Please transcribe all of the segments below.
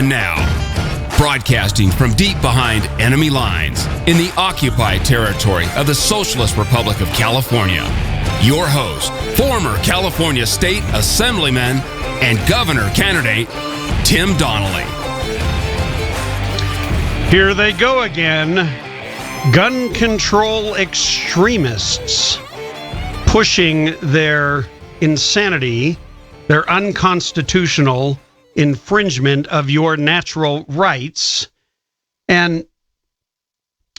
And now, broadcasting from deep behind enemy lines in the occupied territory of the Socialist Republic of California, your host, former California State Assemblyman and Governor candidate, Tim Donnelly. Here they go again. Gun control extremists pushing their insanity, their unconstitutional infringement of your natural rights. And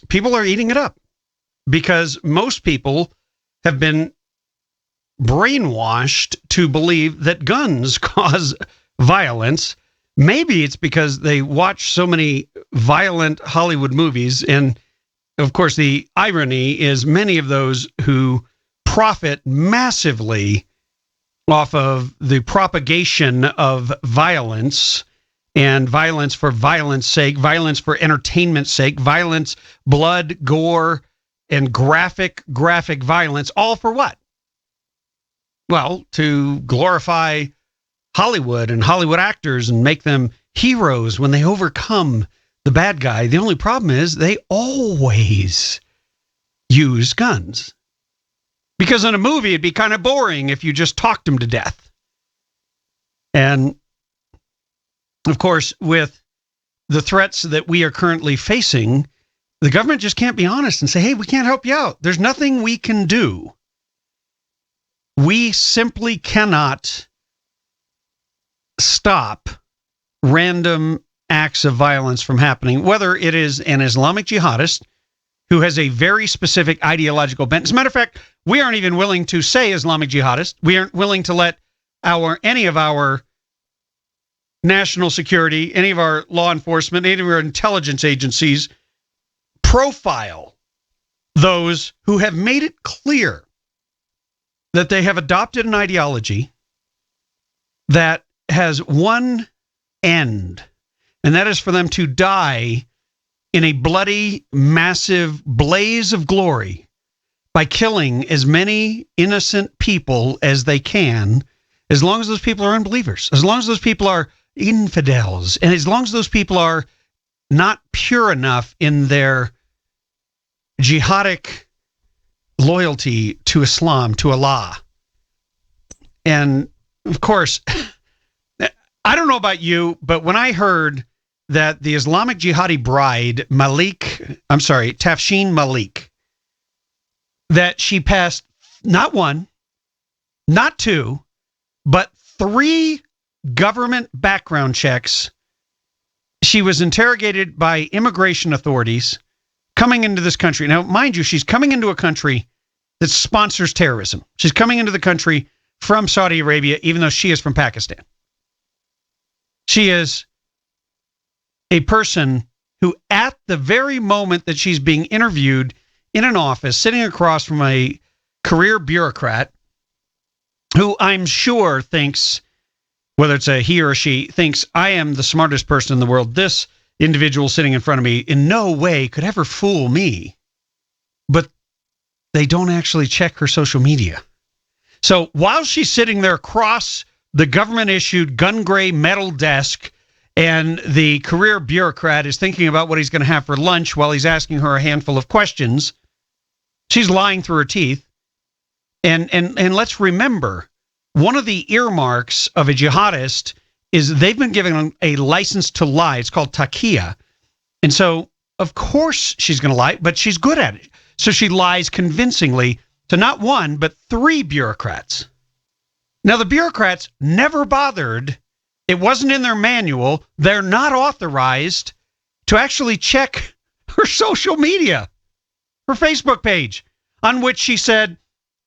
people are eating it up because most people have been brainwashed to believe that guns cause violence. Maybe it's because they watch so many violent Hollywood movies. And of course, the irony is many of those who profit massively off of the propagation of violence and violence for violence sake, violence for entertainment's sake, violence, blood, gore, and graphic violence, all for what? Well, to glorify Hollywood and Hollywood actors and make them heroes when they overcome the bad guy. The only problem is they always use guns. Because in a movie, it'd be kind of boring if you just talked them to death. And, of course, with the threats that we are currently facing, the government just can't be honest and say, hey, we can't help you out. There's nothing we can do. We simply cannot stop random acts of violence from happening, whether it is an Islamic jihadist who has a very specific ideological bent. As a matter of fact, we aren't even willing to say Islamic jihadist. We aren't willing to let any of our national security, any of our law enforcement, any of our intelligence agencies profile those who have made it clear that they have adopted an ideology that has one end, and that is for them to die in a bloody, massive blaze of glory by killing as many innocent people as they can, as long as those people are unbelievers, as long as those people are infidels, and as long as those people are not pure enough in their jihadic loyalty to Islam, to Allah. And, of course, I don't know about you, but when I heard that the Islamic jihadi bride, Tafshin Malik, that she passed not one, not two, but 3 government background checks. She was interrogated by immigration authorities coming into this country. Now, mind you, she's coming into a country that sponsors terrorism. She's coming into the country from Saudi Arabia, even though she is from Pakistan. She is a person who, at the very moment that she's being interviewed in an office, sitting across from a career bureaucrat who I'm sure thinks, whether it's a he or she, thinks I am the smartest person in the world. This individual sitting in front of me in no way could ever fool me. But they don't actually check her social media. So while she's sitting there across the government-issued gun gray metal desk, and the career bureaucrat is thinking about what he's going to have for lunch while he's asking her a handful of questions, she's lying through her teeth. And let's remember, one of the earmarks of a jihadist is they've been given a license to lie. It's called taqiyya. And so, of course, she's going to lie, but she's good at it. So she lies convincingly to not one, but 3 bureaucrats. Now, the bureaucrats never bothered. It wasn't in their manual. They're not authorized to actually check her social media, her Facebook page, on which she said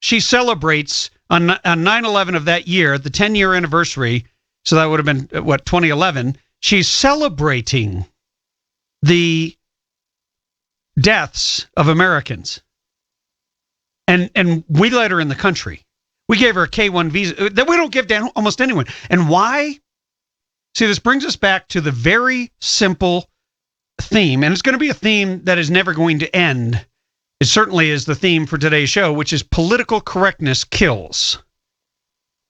she celebrates on 9/11 of that year, the 10-year anniversary. So that would have been, 2011. She's celebrating the deaths of Americans. And we let her in the country. We gave her a K-1 visa that we don't give to almost anyone. And why? See, this brings us back to the very simple theme, and it's going to be a theme that is never going to end. It certainly is the theme for today's show, which is political correctness kills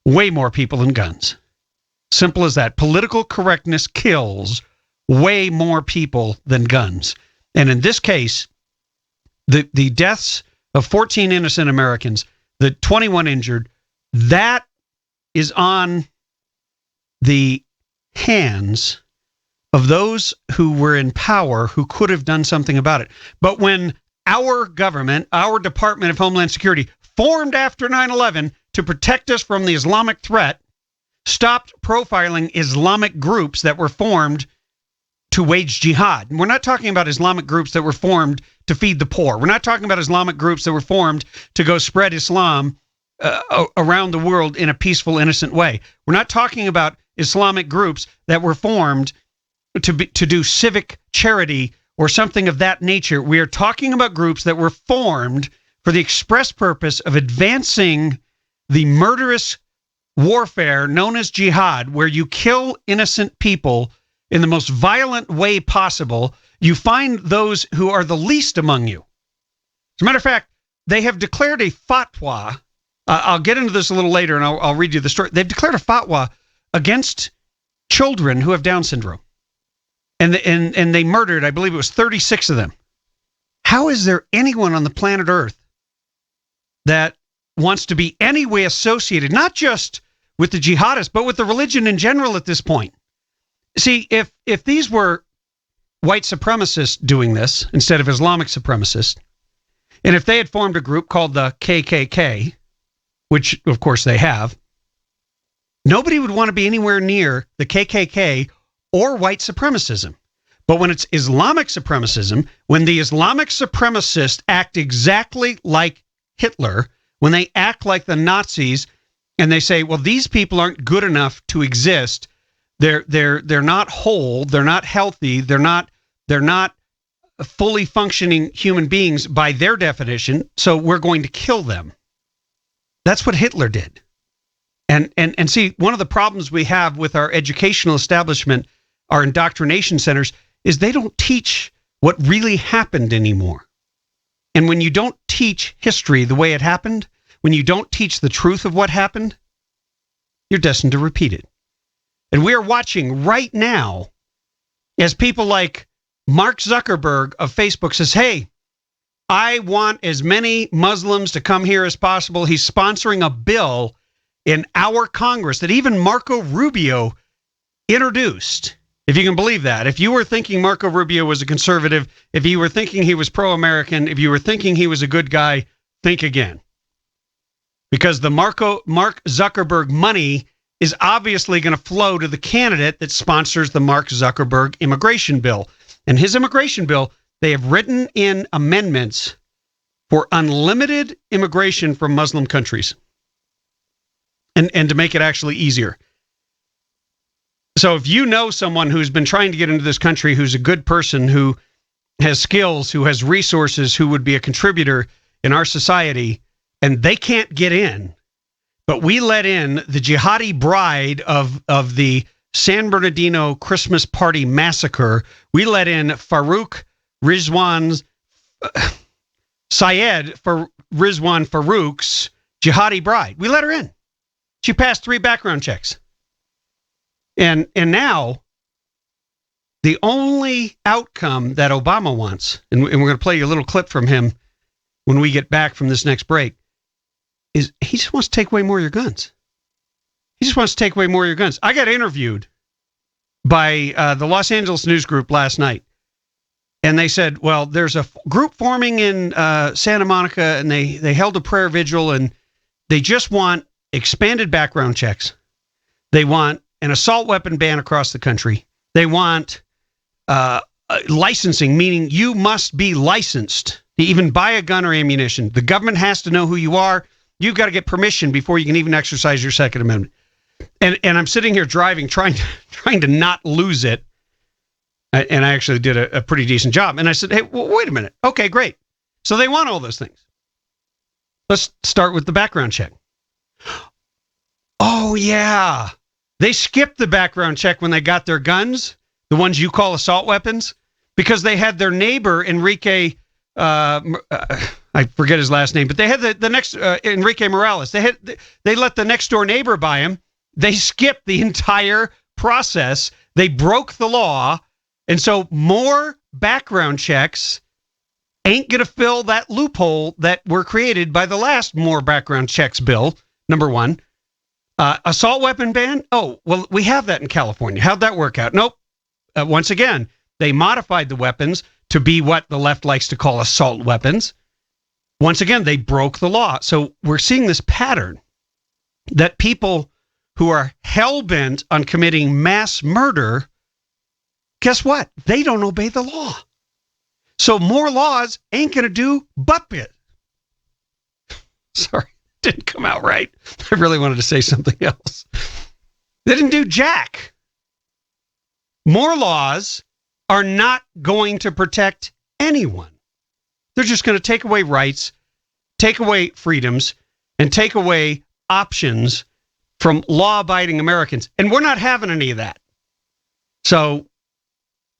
way more people than guns. Simple as that. Political correctness kills way more people than guns. And in this case, the deaths of 14 innocent Americans, the 21 injured, that is on the hands of those who were in power who could have done something about it. But when our government, our Department of Homeland Security, formed after 9/11 to protect us from the Islamic threat, stopped profiling Islamic groups that were formed to wage jihad. And we're not talking about Islamic groups that were formed to feed the poor. We're not talking about Islamic groups that were formed to go spread Islam around the world in a peaceful, innocent way. We're not talking about Islamic groups that were formed to do civic charity or something of that nature. We are talking about groups that were formed for the express purpose of advancing the murderous warfare known as jihad, where you kill innocent people in the most violent way possible. You find those who are the least among you. As a matter of fact, they have declared a fatwa. I'll get into this a little later, and I'll read you the story. They've declared a fatwa against children who have Down syndrome. And they murdered, I believe it was 36 of them. How is there anyone on the planet Earth that wants to be any way associated, not just with the jihadists, but with the religion in general at this point? See, if these were white supremacists doing this instead of Islamic supremacists, and if they had formed a group called the KKK, which of course they have, nobody would want to be anywhere near the KKK or white supremacism. But when it's Islamic supremacism, when the Islamic supremacists act exactly like Hitler, when they act like the Nazis, and they say, well, these people aren't good enough to exist, they're not whole, they're not healthy, they're not fully functioning human beings by their definition, so we're going to kill them. That's what Hitler did. And see, one of the problems we have with our educational establishment, our indoctrination centers, is they don't teach what really happened anymore. And when you don't teach history the way it happened, when you don't teach the truth of what happened, you're destined to repeat it. And we are watching right now as people like Mark Zuckerberg of Facebook says, hey, I want as many Muslims to come here as possible. He's sponsoring a bill in our Congress that even Marco Rubio introduced. If you can believe that. If you were thinking Marco Rubio was a conservative, if you were thinking he was pro-American, if you were thinking he was a good guy, think again. Because the Mark Zuckerberg money is obviously going to flow to the candidate that sponsors the Mark Zuckerberg immigration bill. And his immigration bill, they have written in amendments for unlimited immigration from Muslim countries. And to make it actually easier. So if you know someone who's been trying to get into this country, who's a good person, who has skills, who has resources, who would be a contributor in our society, and they can't get in, but we let in the jihadi bride of the San Bernardino Christmas party massacre, we let in Farouk Rizwan's Syed for Rizwan Farouk's jihadi bride. We let her in. She passed 3 background checks. And now, the only outcome that Obama wants, and we're going to play you a little clip from him when we get back from this next break, is he just wants to take away more of your guns. He just wants to take away more of your guns. I got interviewed by the Los Angeles News Group last night, and they said, well, there's a group forming in Santa Monica, and they held a prayer vigil, and they just want expanded background checks. They want an assault weapon ban across the country. They want licensing, meaning you must be licensed to even buy a gun or ammunition. The government has to know who you are. You've got to get permission before you can even exercise your Second Amendment. And I'm sitting here driving, trying to not lose it. And I actually did a pretty decent job. And I said, hey, well, wait a minute. Okay, great. So they want all those things. Let's start with the background check. Oh, yeah. They skipped the background check when they got their guns, the ones you call assault weapons, because they had their neighbor, Enrique, I forget his last name, but they had the next, Enrique Morales. They let the next door neighbor buy him. They skipped the entire process. They broke the law. And so more background checks ain't going to fill that loophole that were created by the last more background checks bill, number one. Assault weapon ban? Oh, well, we have that in California. How'd that work out? Nope. Once again, they modified the weapons to be what the left likes to call assault weapons. Once again, they broke the law. So we're seeing this pattern that people who are hell-bent on committing mass murder, guess what? They don't obey the law. So more laws ain't going to do but bit. Sorry, didn't come out right. I really wanted to say something else. They didn't do jack. More laws are not going to protect anyone. They're just going to take away rights, take away freedoms, and take away options from law-abiding Americans. And we're not having any of that. So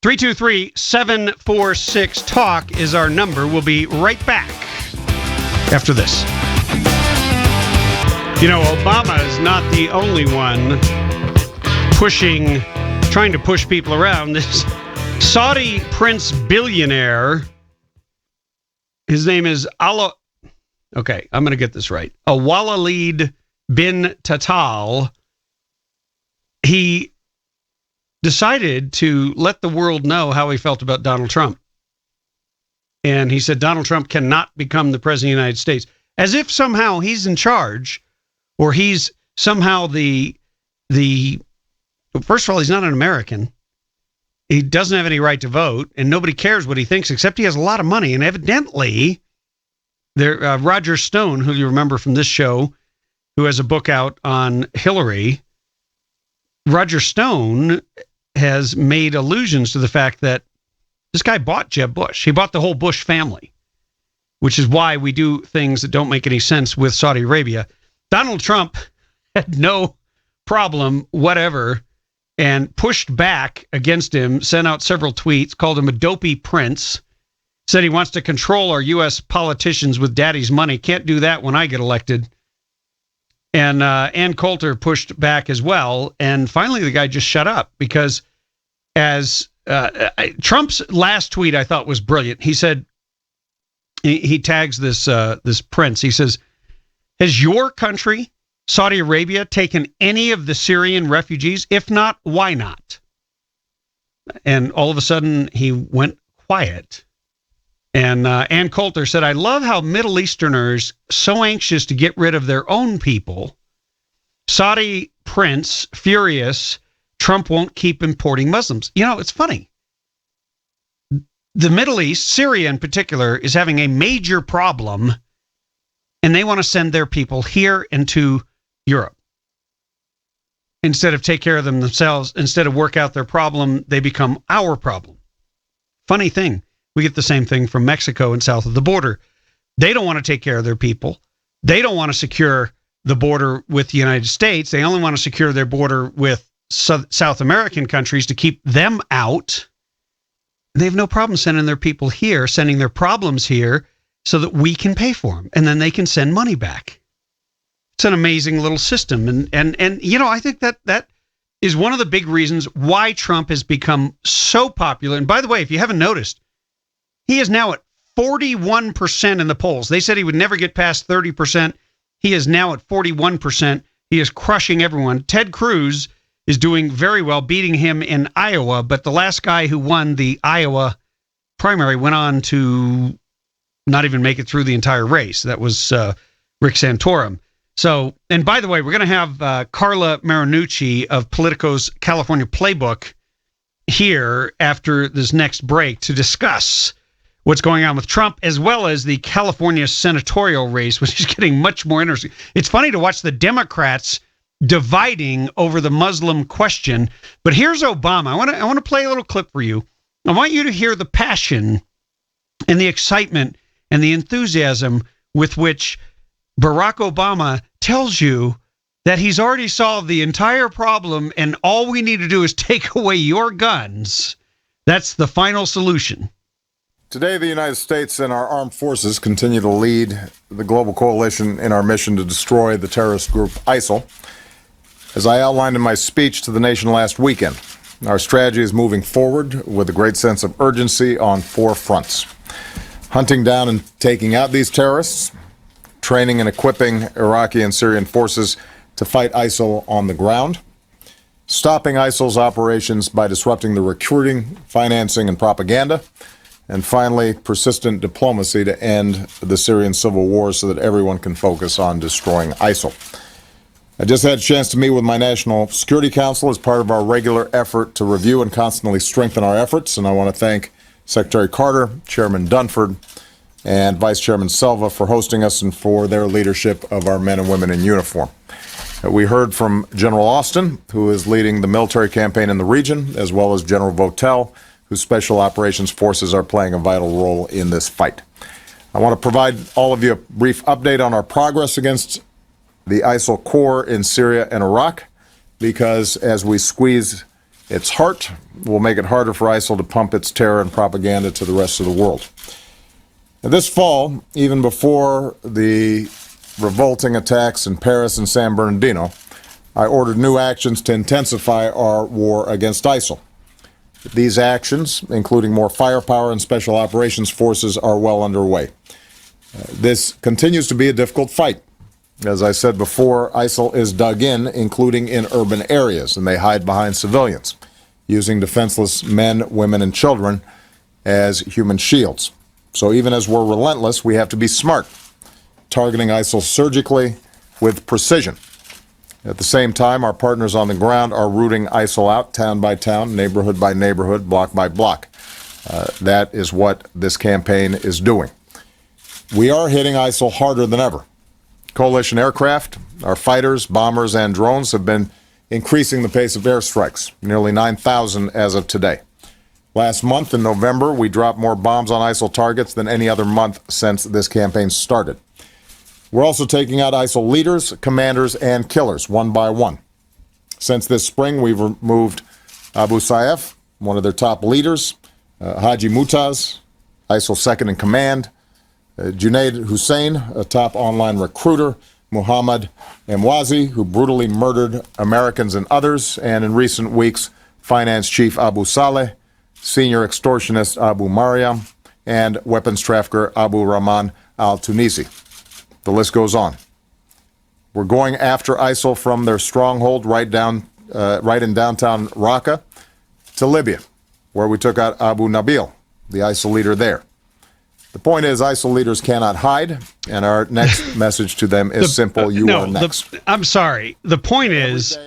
323-746-TALK is our number. We'll be right back after this. You know, Obama is not the only one trying to push people around. This Saudi prince billionaire, his name is okay, I'm going to get this right. Walid bin Tatal. He decided to let the world know how he felt about Donald Trump. And he said Donald Trump cannot become the president of the United States, as if somehow he's in charge, or he's somehow the first of all, he's not an American. He doesn't have any right to vote, and nobody cares what he thinks, except he has a lot of money. And evidently, Roger Stone, who you remember from this show, who has a book out on Hillary, Roger Stone has made allusions to the fact that this guy bought Jeb Bush. He bought the whole Bush family, which is why we do things that don't make any sense with Saudi Arabia. Donald Trump had no problem, whatever, and pushed back against him, sent out several tweets, called him a dopey prince, said he wants to control our U.S. politicians with daddy's money. Can't do that when I get elected. And Ann Coulter pushed back as well. And finally, the guy just shut up because as Trump's last tweet I thought was brilliant. He said, he tags this prince. He says, has your country, Saudi Arabia, taken any of the Syrian refugees? If not, why not? And all of a sudden, he went quiet. And Ann Coulter said, I love how Middle Easterners so anxious to get rid of their own people. Saudi prince furious, Trump won't keep importing Muslims. You know, it's funny. The Middle East, Syria in particular, is having a major problem, and they want to send their people here into Europe. Instead of take care of them themselves, instead of work out their problem, they become our problem. Funny thing. We get the same thing from Mexico and south of the border. They don't want to take care of their people. They don't want to secure the border with the United States. They only want to secure their border with South American countries to keep them out. They have no problem sending their people here, sending their problems here so that we can pay for them. And then they can send money back. It's an amazing little system. And you know, I think that is one of the big reasons why Trump has become so popular. And by the way, if you haven't noticed, he is now at 41% in the polls. They said he would never get past 30%. He is now at 41%. He is crushing everyone. Ted Cruz is doing very well, beating him in Iowa. But the last guy who won the Iowa primary went on to not even make it through the entire race. That was Rick Santorum. So, and by the way, we're going to have Carla Marinucci of Politico's California Playbook here after this next break to discuss what's going on with Trump, as well as the California senatorial race, which is getting much more interesting. It's funny to watch the Democrats dividing over the Muslim question. But here's Obama. I want to play a little clip for you. I want you to hear the passion and the excitement and the enthusiasm with which Barack Obama tells you that he's already solved the entire problem and all we need to do is take away your guns. That's the final solution. Today, the United States and our armed forces continue to lead the global coalition in our mission to destroy the terrorist group ISIL. As I outlined in my speech to the nation last weekend, Our strategy is moving forward with a great sense of urgency on 4 fronts. Hunting down and taking out these terrorists, training and equipping Iraqi and Syrian forces to fight ISIL on the ground, stopping ISIL's operations by disrupting the recruiting, financing, and propaganda, and finally, persistent diplomacy to end the Syrian civil war so that everyone can focus on destroying ISIL. I just had a chance to meet with my National Security Council as part of our regular effort to review and constantly strengthen our efforts, and I want to thank Secretary Carter, Chairman Dunford, and Vice Chairman Selva for hosting us and for their leadership of our men and women in uniform. We heard from General Austin, who is leading the military campaign in the region, as well as General Votel, whose special operations forces are playing a vital role in this fight. I want to provide all of you a brief update on our progress against the ISIL core in Syria and Iraq, because as we squeeze its heart, we'll make it harder for ISIL to pump its terror and propaganda to the rest of the world. Now, this fall, even before the revolting attacks in Paris and San Bernardino, I ordered new actions to intensify our war against ISIL. These actions, including more firepower and special operations forces, are well underway. This continues to be a difficult fight. As I said before, ISIL is dug in, including in urban areas, and they hide behind civilians, using defenseless men, women, and children as human shields. So even as we're relentless, we have to be smart, targeting ISIL surgically with precision. At the same time, our partners on the ground are rooting ISIL out town by town, neighborhood by neighborhood, block by block. That is what this campaign is doing. We are hitting ISIL harder than ever. Coalition aircraft, our fighters, bombers, and drones have been increasing the pace of airstrikes, nearly 9,000 as of today. Last month in November, we dropped more bombs on ISIL targets than any other month since this campaign started. We're also taking out ISIL leaders, commanders, and killers one by one. Since this spring, we've removed Abu Sayyaf, one of their top leaders, Haji Mutaz, ISIL second in command, Junaid Hussein, a top online recruiter, Muhammad Emwazi, who brutally murdered Americans and others, and in recent weeks, finance chief Abu Saleh, senior extortionist Abu Mariam, and weapons trafficker Abu Rahman al-Tunisi. The list goes on. We're going after ISIL from their stronghold right in downtown Raqqa to Libya, where we took out Abu Nabil, the ISIL leader there. The point is, ISIL leaders cannot hide, and our next message to them is simple: you are next. I'm sorry. The point is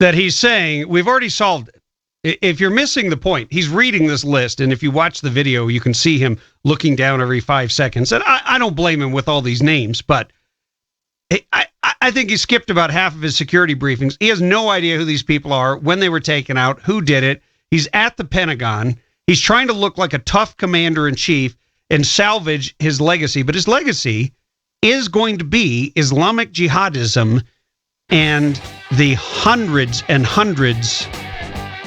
that he's saying we've already solved it. If you're missing the point, he's reading this list, and if you watch the video, you can see him looking down every 5 seconds. And I don't blame him with all these names, but I think he skipped about half of his security briefings. He has no idea who these people are, when they were taken out, who did it. He's at the Pentagon. He's trying to look like a tough commander-in-chief and salvage his legacy. But his legacy is going to be Islamic jihadism and the hundreds and hundreds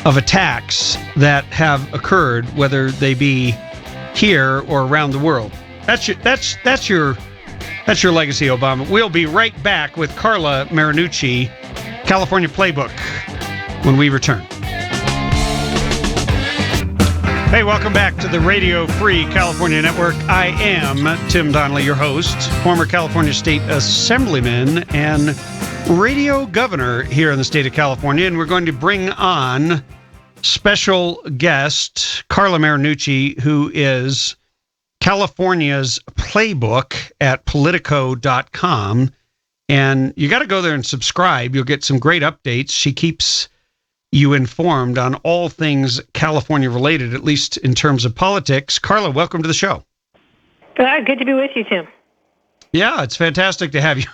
of attacks that have occurred, whether they be here or around the world. That's your legacy, Obama. We'll be right back with Carla Marinucci, California Playbook, when we return. Hey, welcome back to the Radio Free California Network. I am Tim Donnelly, your host, former California State Assemblyman and radio governor here in the state of California. And we're going to bring on special guest Carla Marinucci, who is California's Playbook at Politico.com. And you got to go there and subscribe. You'll get some great updates. She keeps you informed on all things California related, at least in terms of politics. Carla, welcome to the show. Good to be with you, Tim. Yeah, it's fantastic to have you.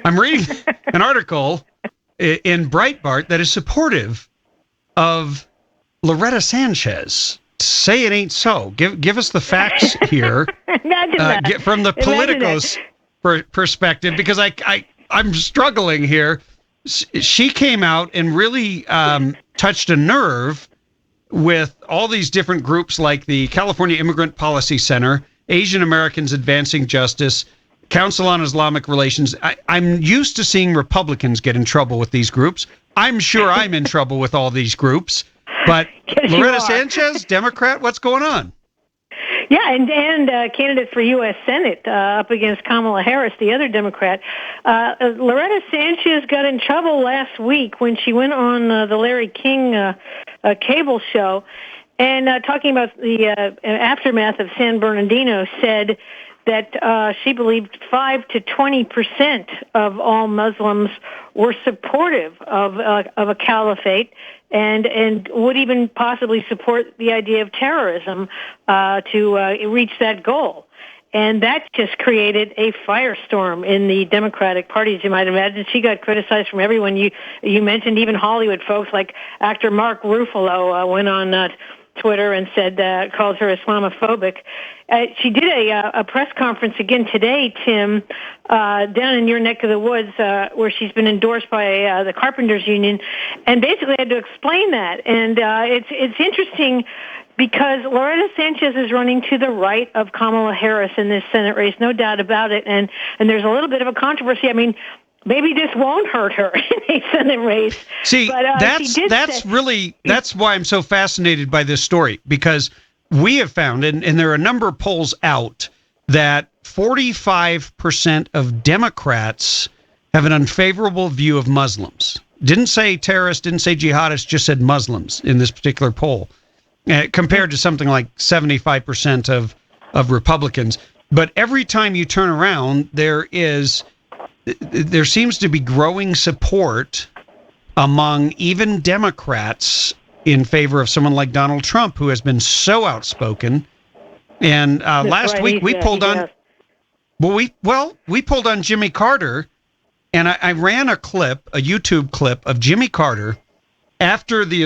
I'm reading an article in Breitbart that is supportive of Loretta Sanchez. Say it ain't so. Give us the facts here. From the Politico's perspective, because I'm struggling here. She came out and really touched a nerve with all these different groups like the California Immigrant Policy Center, Asian Americans Advancing Justice, Council on Islamic Relations. I'm used to seeing Republicans get in trouble with these groups. I'm sure I'm in trouble with all these groups. But Yes, you Loretta are. Sanchez, Democrat, what's going on? Yeah, and candidate for U.S. Senate up against Kamala Harris, the other Democrat. Loretta Sanchez got in trouble last week when she went on the Larry King cable show and talking about the aftermath of San Bernardino, said that she believed 5 to 20% of all Muslims were supportive of a caliphate, and would even possibly support the idea of terrorism to reach that goal. And that just created a firestorm in the Democratic Party, as you might imagine. She got criticized from everyone. You mentioned even Hollywood folks like actor Mark Ruffalo went on Twitter and said, called her Islamophobic. She did a press conference again today, Tim, down in your neck of the woods, where she's been endorsed by the Carpenters Union, and basically had to explain that. And it's interesting because Loretta Sanchez is running to the right of Kamala Harris in this Senate race, no doubt about it. And there's a little bit of a controversy. I mean, maybe this won't hurt her in a Senate race. See, but, that's why I'm so fascinated by this story, because we have found, and there are a number of polls out, that 45% of Democrats have an unfavorable view of Muslims. Didn't say terrorists, didn't say jihadists, just said Muslims in this particular poll, compared to something like 75% of Republicans. But every time you turn around, there seems to be growing support among even Democrats in favor of someone like Donald Trump, who has been so outspoken. And last week we pulled on, we pulled on Jimmy Carter, and I ran a YouTube clip of Jimmy Carter after the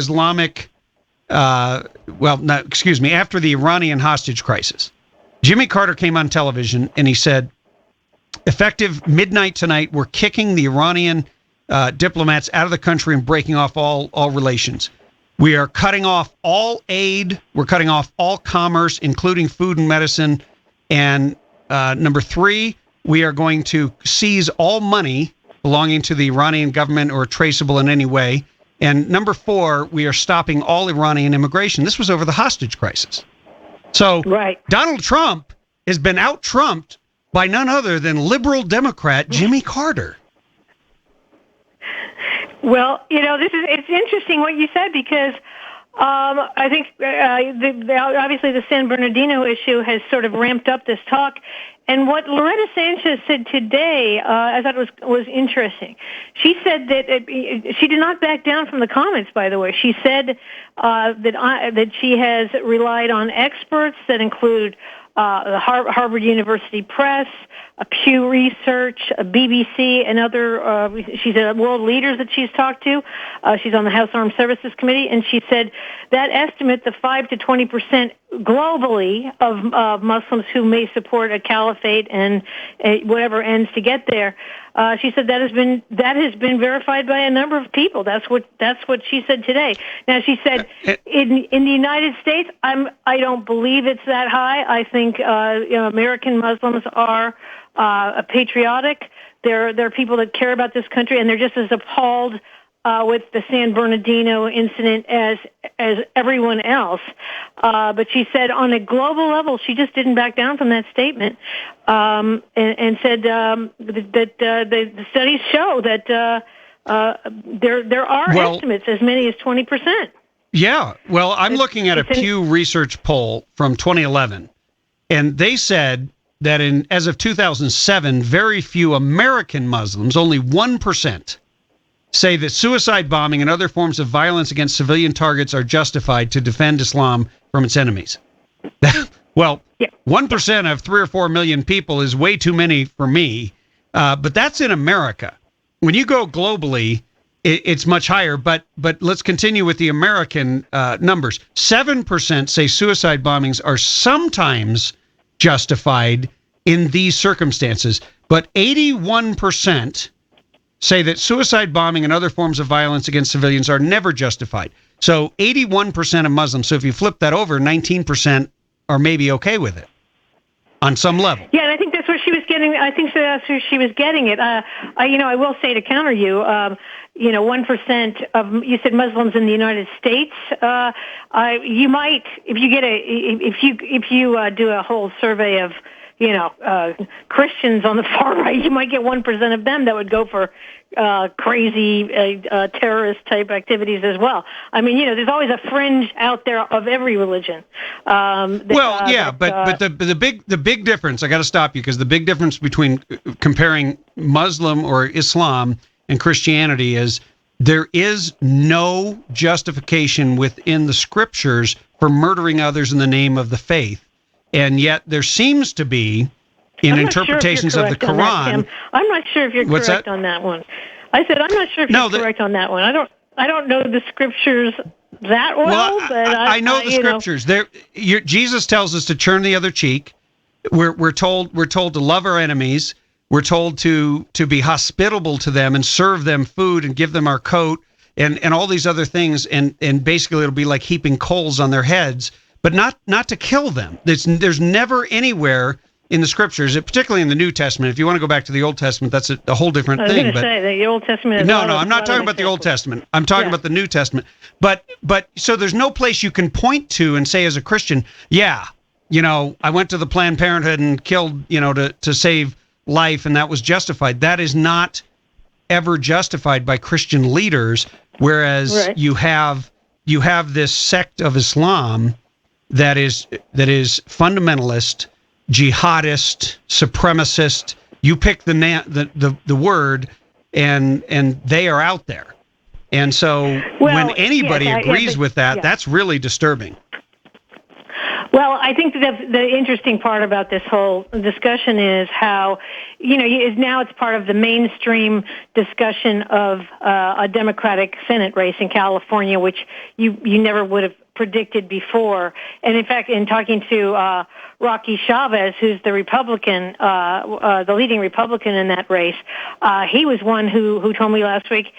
after the Iranian hostage crisis. Jimmy Carter came on television and he said, effective midnight tonight, we're kicking the Iranian diplomats out of the country and breaking off all relations. We are cutting off all aid. We're cutting off all commerce, including food and medicine. And number 3, we are going to seize all money belonging to the Iranian government or traceable in any way. And number 4, we are stopping all Iranian immigration. This was over the hostage crisis. So Donald Trump has been out-Trumped by none other than liberal Democrat Jimmy Carter. Well, it's interesting what you said, because I think obviously the San Bernardino issue has sort of ramped up this talk. And what Loretta Sanchez said today, I thought was interesting. She said that she did not back down from the comments, by the way. She said that she has relied on experts that include the Harvard University Press, Pew Research, BBC, and other, she said, world leaders that she's talked to. She's on the House Armed Services Committee, and she said that estimate, the 5 to 20% globally of Muslims who may support a caliphate and whatever ends to get there. She said that has been verified by a number of people. That's what she said today. Now, she said in the United States, I don't believe it's that high. I think American Muslims are patriotic. They're people that care about this country, and they're just as appalled with the San Bernardino incident as everyone else. But she said on a global level, she just didn't back down from that statement, and said that the studies show that there are estimates as many as 20%. Yeah, well, I'm looking at a Pew Research poll from 2011, and they said that as of 2007, very few American Muslims, only 1%, say that suicide bombing and other forms of violence against civilian targets are justified to defend Islam from its enemies. Well, 1% of 3 or 4 million people is way too many for me, but that's in America. When you go globally, it's much higher, but let's continue with the American numbers. 7% say suicide bombings are sometimes justified in these circumstances, but 81% say that suicide bombing and other forms of violence against civilians are never justified. So 81% of Muslims, so if you flip that over, 19% are maybe okay with it on some level. Yeah, and I think that's what she was getting. I think so that's where she was getting it. I will say to counter you. 1% of, you said Muslims in the United States. You might, if you do a whole survey of, Christians on the far right, you might get 1% of them that would go for crazy terrorist type activities as well. I mean, there's always a fringe out there of every religion. But the big difference, I got to stop you, because the big difference between comparing Muslim or Islam and Christianity is there is no justification within the scriptures for murdering others in the name of the faith. And yet there seems to be, in interpretations of the Quran. I'm not sure if you're correct on that one. I said, I'm not sure if you're correct on that one. I don't know the scriptures that well, but I know the scriptures. Jesus tells us to turn the other cheek. We're told to love our enemies. We're told to be hospitable to them and serve them food and give them our coat and all these other things. And basically it'll be like heaping coals on their heads, but not to kill them. There's never anywhere in the scriptures, particularly in the New Testament. If you want to go back to the Old Testament, that's a whole different thing. I was going to say the Old Testament. No, I'm not talking about the Old Testament. I'm talking about the New Testament. But so there's no place you can point to and say as a Christian, I went to the Planned Parenthood and killed, to save life, and that was justified. That is not ever justified by Christian leaders. Whereas you have this sect of Islam that is fundamentalist, jihadist, supremacist. You pick the word, and they are out there. And so when anybody agrees with that, that's really disturbing. Well, I think the interesting part about this whole discussion is how, now it's part of the mainstream discussion of a Democratic Senate race in California, which you never would have predicted before. And in fact, in talking to Rocky Chavez, who's the Republican, the leading Republican in that race, he was one who told me last week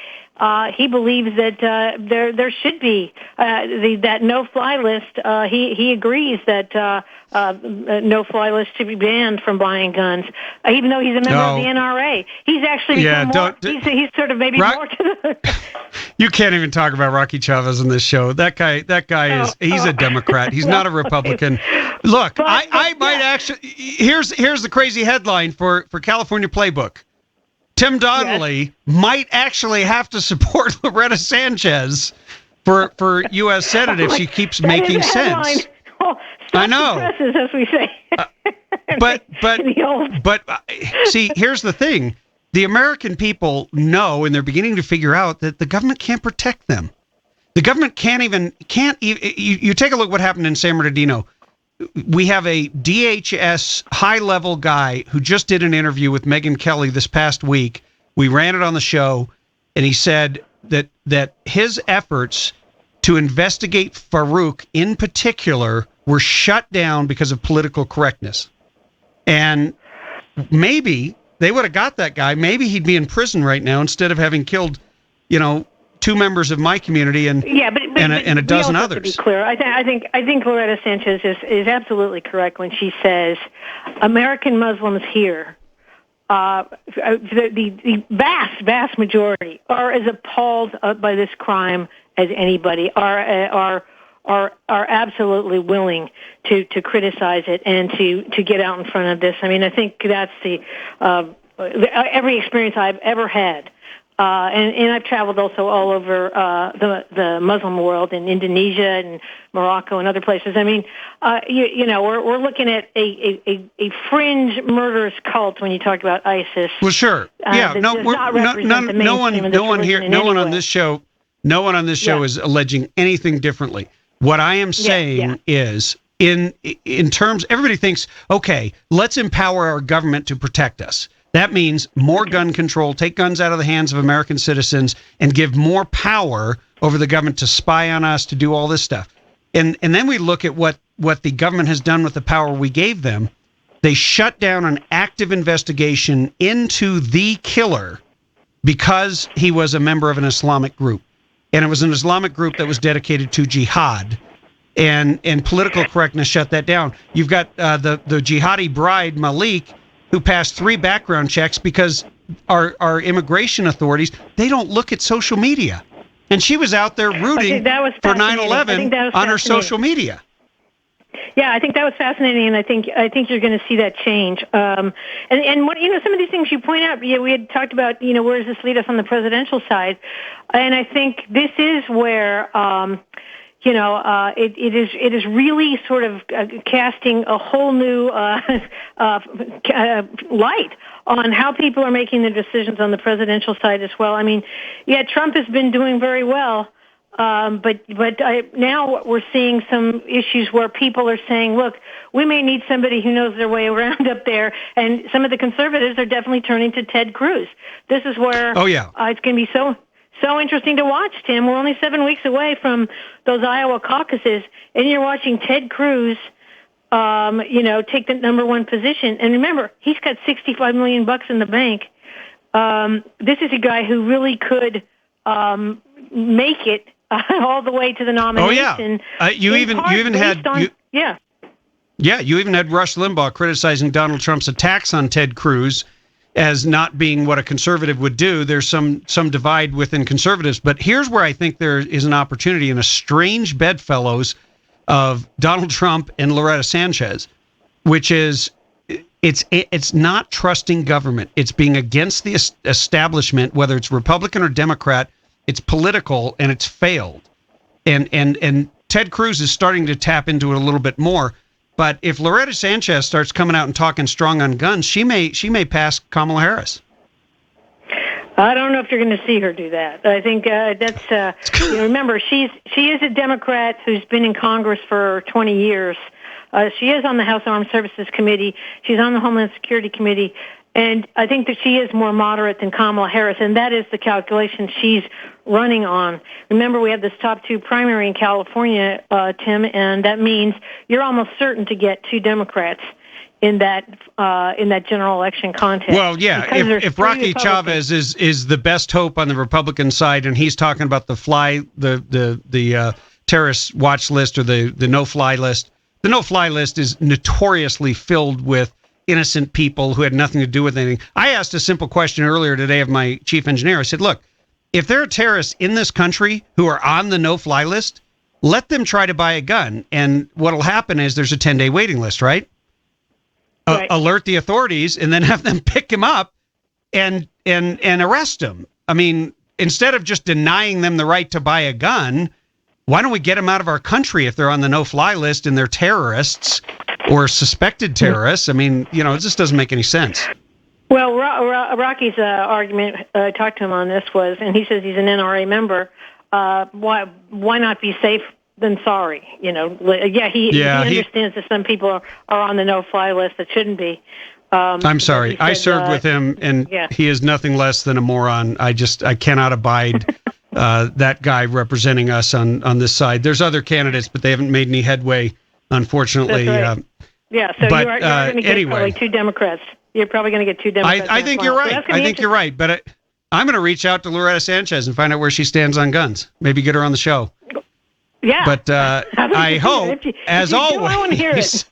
he believes that there should be that no-fly list. He agrees that no-fly list should be banned from buying guns, even though he's a member of the NRA. He's actually he's sort of maybe more to the. You can't even talk about Rocky Chavez in this show. That guy he's a Democrat. He's not a Republican. Look, I might actually. Here's the crazy headline for California Playbook. Tim Donnelly might actually have to support Loretta Sanchez for U.S. Senate if she keeps making sense. I know. Presses, as we say. But see, here's the thing. The American people know, and they're beginning to figure out, that the government can't protect them. The government can't even. You take a look at what happened in San Bernardino. We have a DHS high-level guy who just did an interview with Megyn Kelly this past week. We ran it on the show, and he said that his efforts to investigate Farouk in particular were shut down because of political correctness. And maybe they would have got that guy. Maybe he'd be in prison right now instead of having killed, two members of my community and a dozen others. To be clear, I think Loretta Sanchez is absolutely correct when she says American Muslims here, the vast majority are as appalled by this crime as anybody. Are absolutely willing to criticize it and to get out in front of this. I mean, I think that's every experience I've ever had. And I've traveled also all over the Muslim world in Indonesia and Morocco and other places. I mean, we're looking at a fringe murderous cult when you talk about ISIS. Well, sure, no one on this show is alleging anything differently. What I am saying is, in terms, everybody thinks, okay, let's empower our government to protect us. That means more gun control, take guns out of the hands of American citizens, and give more power over the government to spy on us, to do all this stuff. And then we look at what the government has done with the power we gave them. They shut down an active investigation into the killer because he was a member of an Islamic group. And it was an Islamic group that was dedicated to jihad. And political correctness shut that down. You've got the jihadi bride, Malik, who passed 3 background checks because our immigration authorities, they don't look at social media. And she was out there rooting for 9/11 on her social media. Yeah, I think that was fascinating, and I think you're going to see that change. And what, some of these things you point out, we had talked about, where does this lead us on the presidential side? And I think this is where, it is really sort of casting a whole new light on how people are making their decisions on the presidential side as well. I mean, Trump has been doing very well. But now we're seeing some issues where people are saying, look, we may need somebody who knows their way around up there. And some of the conservatives are definitely turning to Ted Cruz. This is where it's going to be so interesting to watch, Tim. We're only 7 weeks away from those Iowa caucuses, and you're watching Ted Cruz, take the number one position. And remember, he's got $65 million in the bank. This is a guy who really could make it all the way to the nomination. Oh yeah, you even had Rush Limbaugh criticizing Donald Trump's attacks on Ted Cruz as not being what a conservative would do. There's some divide within conservatives, but here's where I think there is an opportunity in a strange bedfellows of Donald Trump and Loretta Sanchez, which is it's not trusting government. It's being against the establishment, whether it's Republican or Democrat. It's political, and it's failed. And Ted Cruz is starting to tap into it a little bit more. But if Loretta Sanchez starts coming out and talking strong on guns, she may pass Kamala Harris. I don't know if you're going to see her do that. I think that's remember, she is a Democrat who's been in Congress for 20 years. She is on the House Armed Services Committee. She's on the Homeland Security Committee. And I think that she is more moderate than Kamala Harris, and that is the calculation she's running on. Remember, we have this top 2 primary in California, Tim, and that means you're almost certain to get 2 Democrats in that general election contest. Well, yeah, if Rocky Chavez is the best hope on the Republican side, and he's talking about the terrorist watch list or the no-fly list, the no-fly list is notoriously filled with innocent people who had nothing to do with anything. I asked a simple question earlier today of my chief engineer. I said, look, if there are terrorists in this country who are on the no-fly list, let them try to buy a gun. And what'll happen is there's a 10-day waiting list, right? Alert the authorities and then have them pick him up and arrest him. I mean, instead of just denying them the right to buy a gun, why don't we get them out of our country if they're on the no-fly list and they're terrorists or suspected terrorists? I mean, it just doesn't make any sense. Well, Rocky's argument, I talked to him on this was, and he says he's an NRA member, why not be safe than sorry? He understands that some people are on the no-fly list that shouldn't be. I'm sorry. Said, I served with him, and he is nothing less than a moron. I cannot abide that guy representing us on this side. There's other candidates, but they haven't made any headway, unfortunately. That's right. So you're going to get probably 2 Democrats. You're probably going to get 2 Democrats. I think you're right. I think you're right. But I'm going to reach out to Loretta Sanchez and find out where she stands on guns. Maybe get her on the show. Yeah. But I hope, as always, I want to hear it.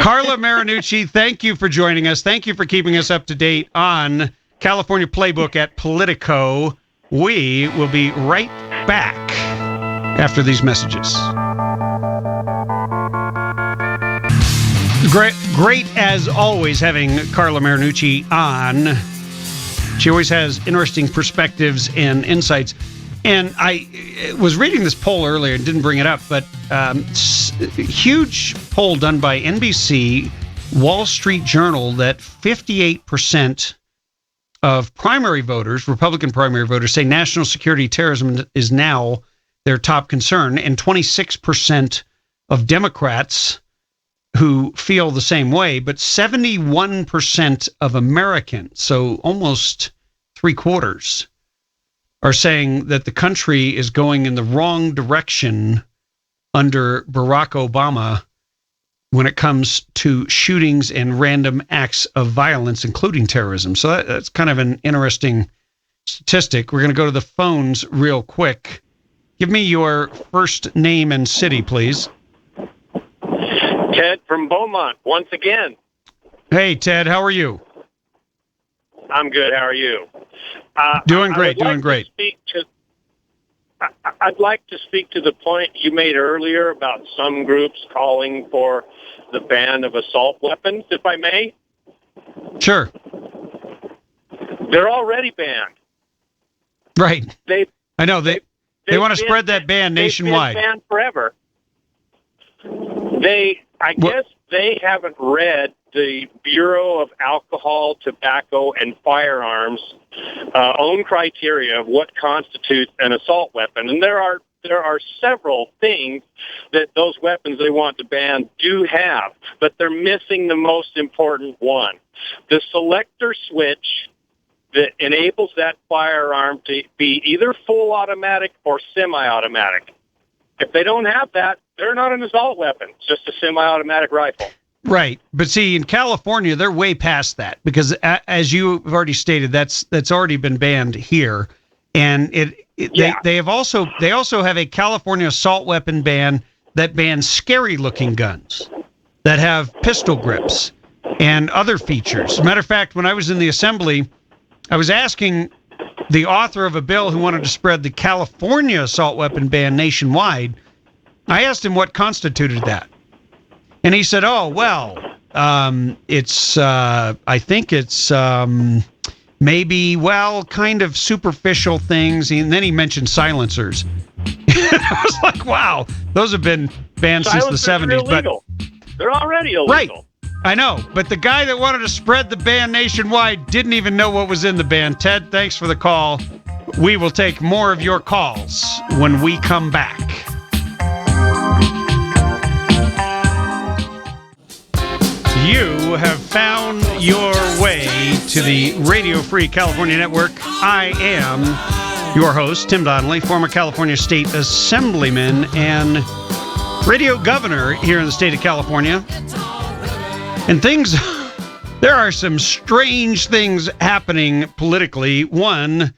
Carla Marinucci, thank you for joining us. Thank you for keeping us up to date on California Playbook at Politico. We will be right back after these messages. Great as always having Carla Marinucci on. She always has interesting perspectives and insights. And I was reading this poll earlier and didn't bring it up, but huge poll done by NBC, Wall Street Journal, that 58% of primary voters, Republican primary voters, say national security terrorism is now their top concern, and 26% of Democrats who feel the same way, but 71% of Americans, so almost 3/4, are saying that the country is going in the wrong direction under Barack Obama when it comes to shootings and random acts of violence, including terrorism. So that's kind of an interesting statistic. We're going to go to the phones real quick. Give me your first name and city, please. Ted from Beaumont, once again. Hey, Ted, how are you? I'm good. How are you? Doing great, doing great. I'd like to speak to the point you made earlier about some groups calling for the ban of assault weapons, if I may. Sure. They're already banned. Right. I know they want to spread that ban nationwide. They've been banned forever. I guess they haven't read the Bureau of Alcohol, Tobacco, and Firearms own criteria of what constitutes an assault weapon, and there are several things that those weapons they want to ban do have, but they're missing the most important one: the selector switch that enables that firearm to be either full automatic or semi-automatic. If they don't have that, they're not an assault weapon, it's just a semi-automatic rifle. Right. But see, in California, they're way past that because, as you've already stated, that's already been banned here. And they also have a California assault weapon ban that bans scary-looking guns that have pistol grips and other features. As a matter of fact, when I was in the assembly, I was asking the author of a bill who wanted to spread the California assault weapon ban nationwide. I asked him what constituted that. And he said, oh, well, it's, I think it's maybe, well, kind of superficial things. And then he mentioned silencers. I was like, wow, those have been banned since the 70s. But they're already illegal. Right. I know, but the guy that wanted to spread the ban nationwide didn't even know what was in the ban. Ted, thanks for the call. We will take more of your calls when we come back. You have found your way to the Radio Free California Network. I am your host, Tim Donnelly, former California State Assemblyman and radio governor here in the state of California. And there are some strange things happening politically. One,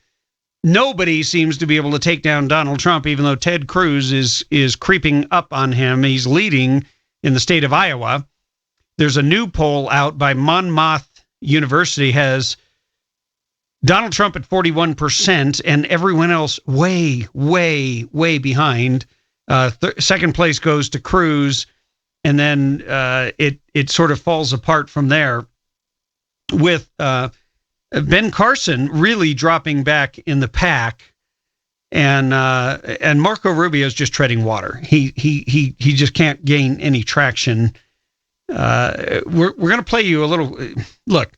nobody seems to be able to take down Donald Trump, even though Ted Cruz is creeping up on him. He's leading in the state of Iowa. There's a new poll out by Monmouth University has Donald Trump at 41% and everyone else way, way, way behind. Second place goes to Cruz. And then it sort of falls apart from there with Ben Carson really dropping back in the pack, and Marco Rubio is just treading water. He just can't gain any traction. We're going to play you a little. Look,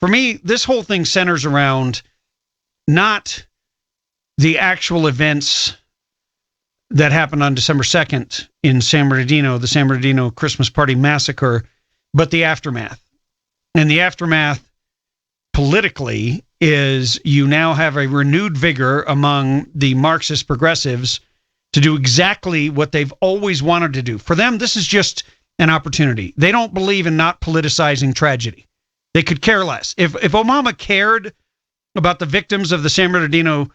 for me, this whole thing centers around not the actual events that happened on December 2nd in San Bernardino, the San Bernardino Christmas Party massacre, but the aftermath. And the aftermath politically is you now have a renewed vigor among the Marxist progressives to do exactly what they've always wanted to do. For them, this is just an opportunity. They don't believe in not politicizing tragedy. They could care less. If Obama cared about the victims of the San Bernardino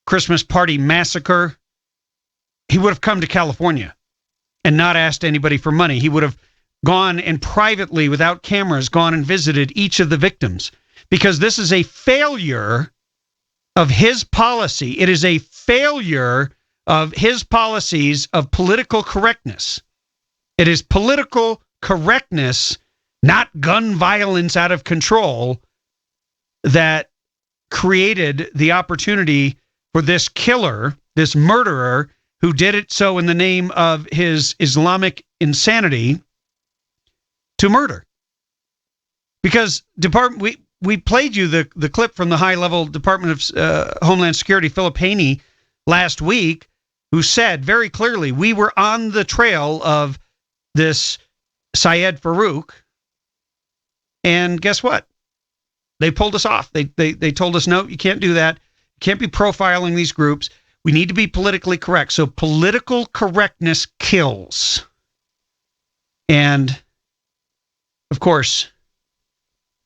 Christmas Party massacre, he would have come to California and not asked anybody for money. He would have gone and privately, without cameras, gone and visited each of the victims, because this is a failure of his policy. It is a failure of his policies of political correctness. It is political correctness, not gun violence out of control, that created the opportunity for this killer, this murderer, who did it so in the name of his Islamic insanity, to murder. Because we played you the clip from the high-level Department of Homeland Security, Philip Haney, last week, who said very clearly, we were on the trail of this Syed Farouk, and guess what? They pulled us off. They told us, no, you can't do that. You can't be profiling these groups. We need to be politically correct. So political correctness kills. And, of course,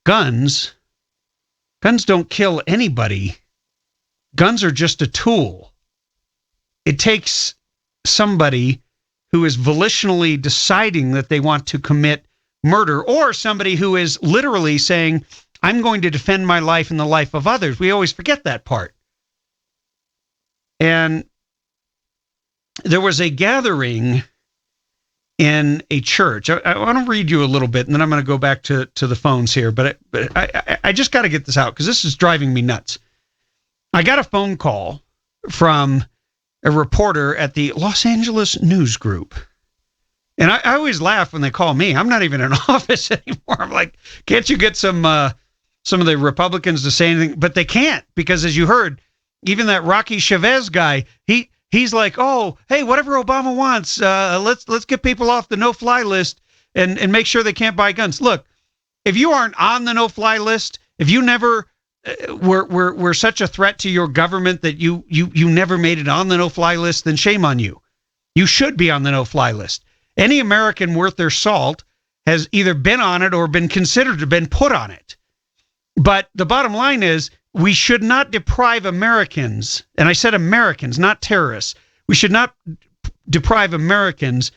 guns don't kill anybody. Guns are just a tool. It takes somebody who is volitionally deciding that they want to commit murder, or somebody who is literally saying, I'm going to defend my life and the life of others. We always forget that part. And there was a gathering in a church. I want to read you a little bit, and then I'm going to go back to the phones here. But I just got to get this out because this is driving me nuts. I got a phone call from a reporter at the Los Angeles News Group. And I always laugh when they call me. I'm not even in office anymore. I'm like, can't you get some of the Republicans to say anything? But they can't, because as you heard, even that Rocky Chavez guy, he's like, oh, hey, whatever Obama wants, let's get people off the no-fly list and make sure they can't buy guns. Look, if you aren't on the no-fly list, if you never were such a threat to your government that you never made it on the no-fly list, then shame on you. You should be on the no-fly list. Any American worth their salt has either been on it or been considered to have been put on it. But the bottom line is, we should not deprive Americans, and I said Americans, not terrorists. We should not deprive Americans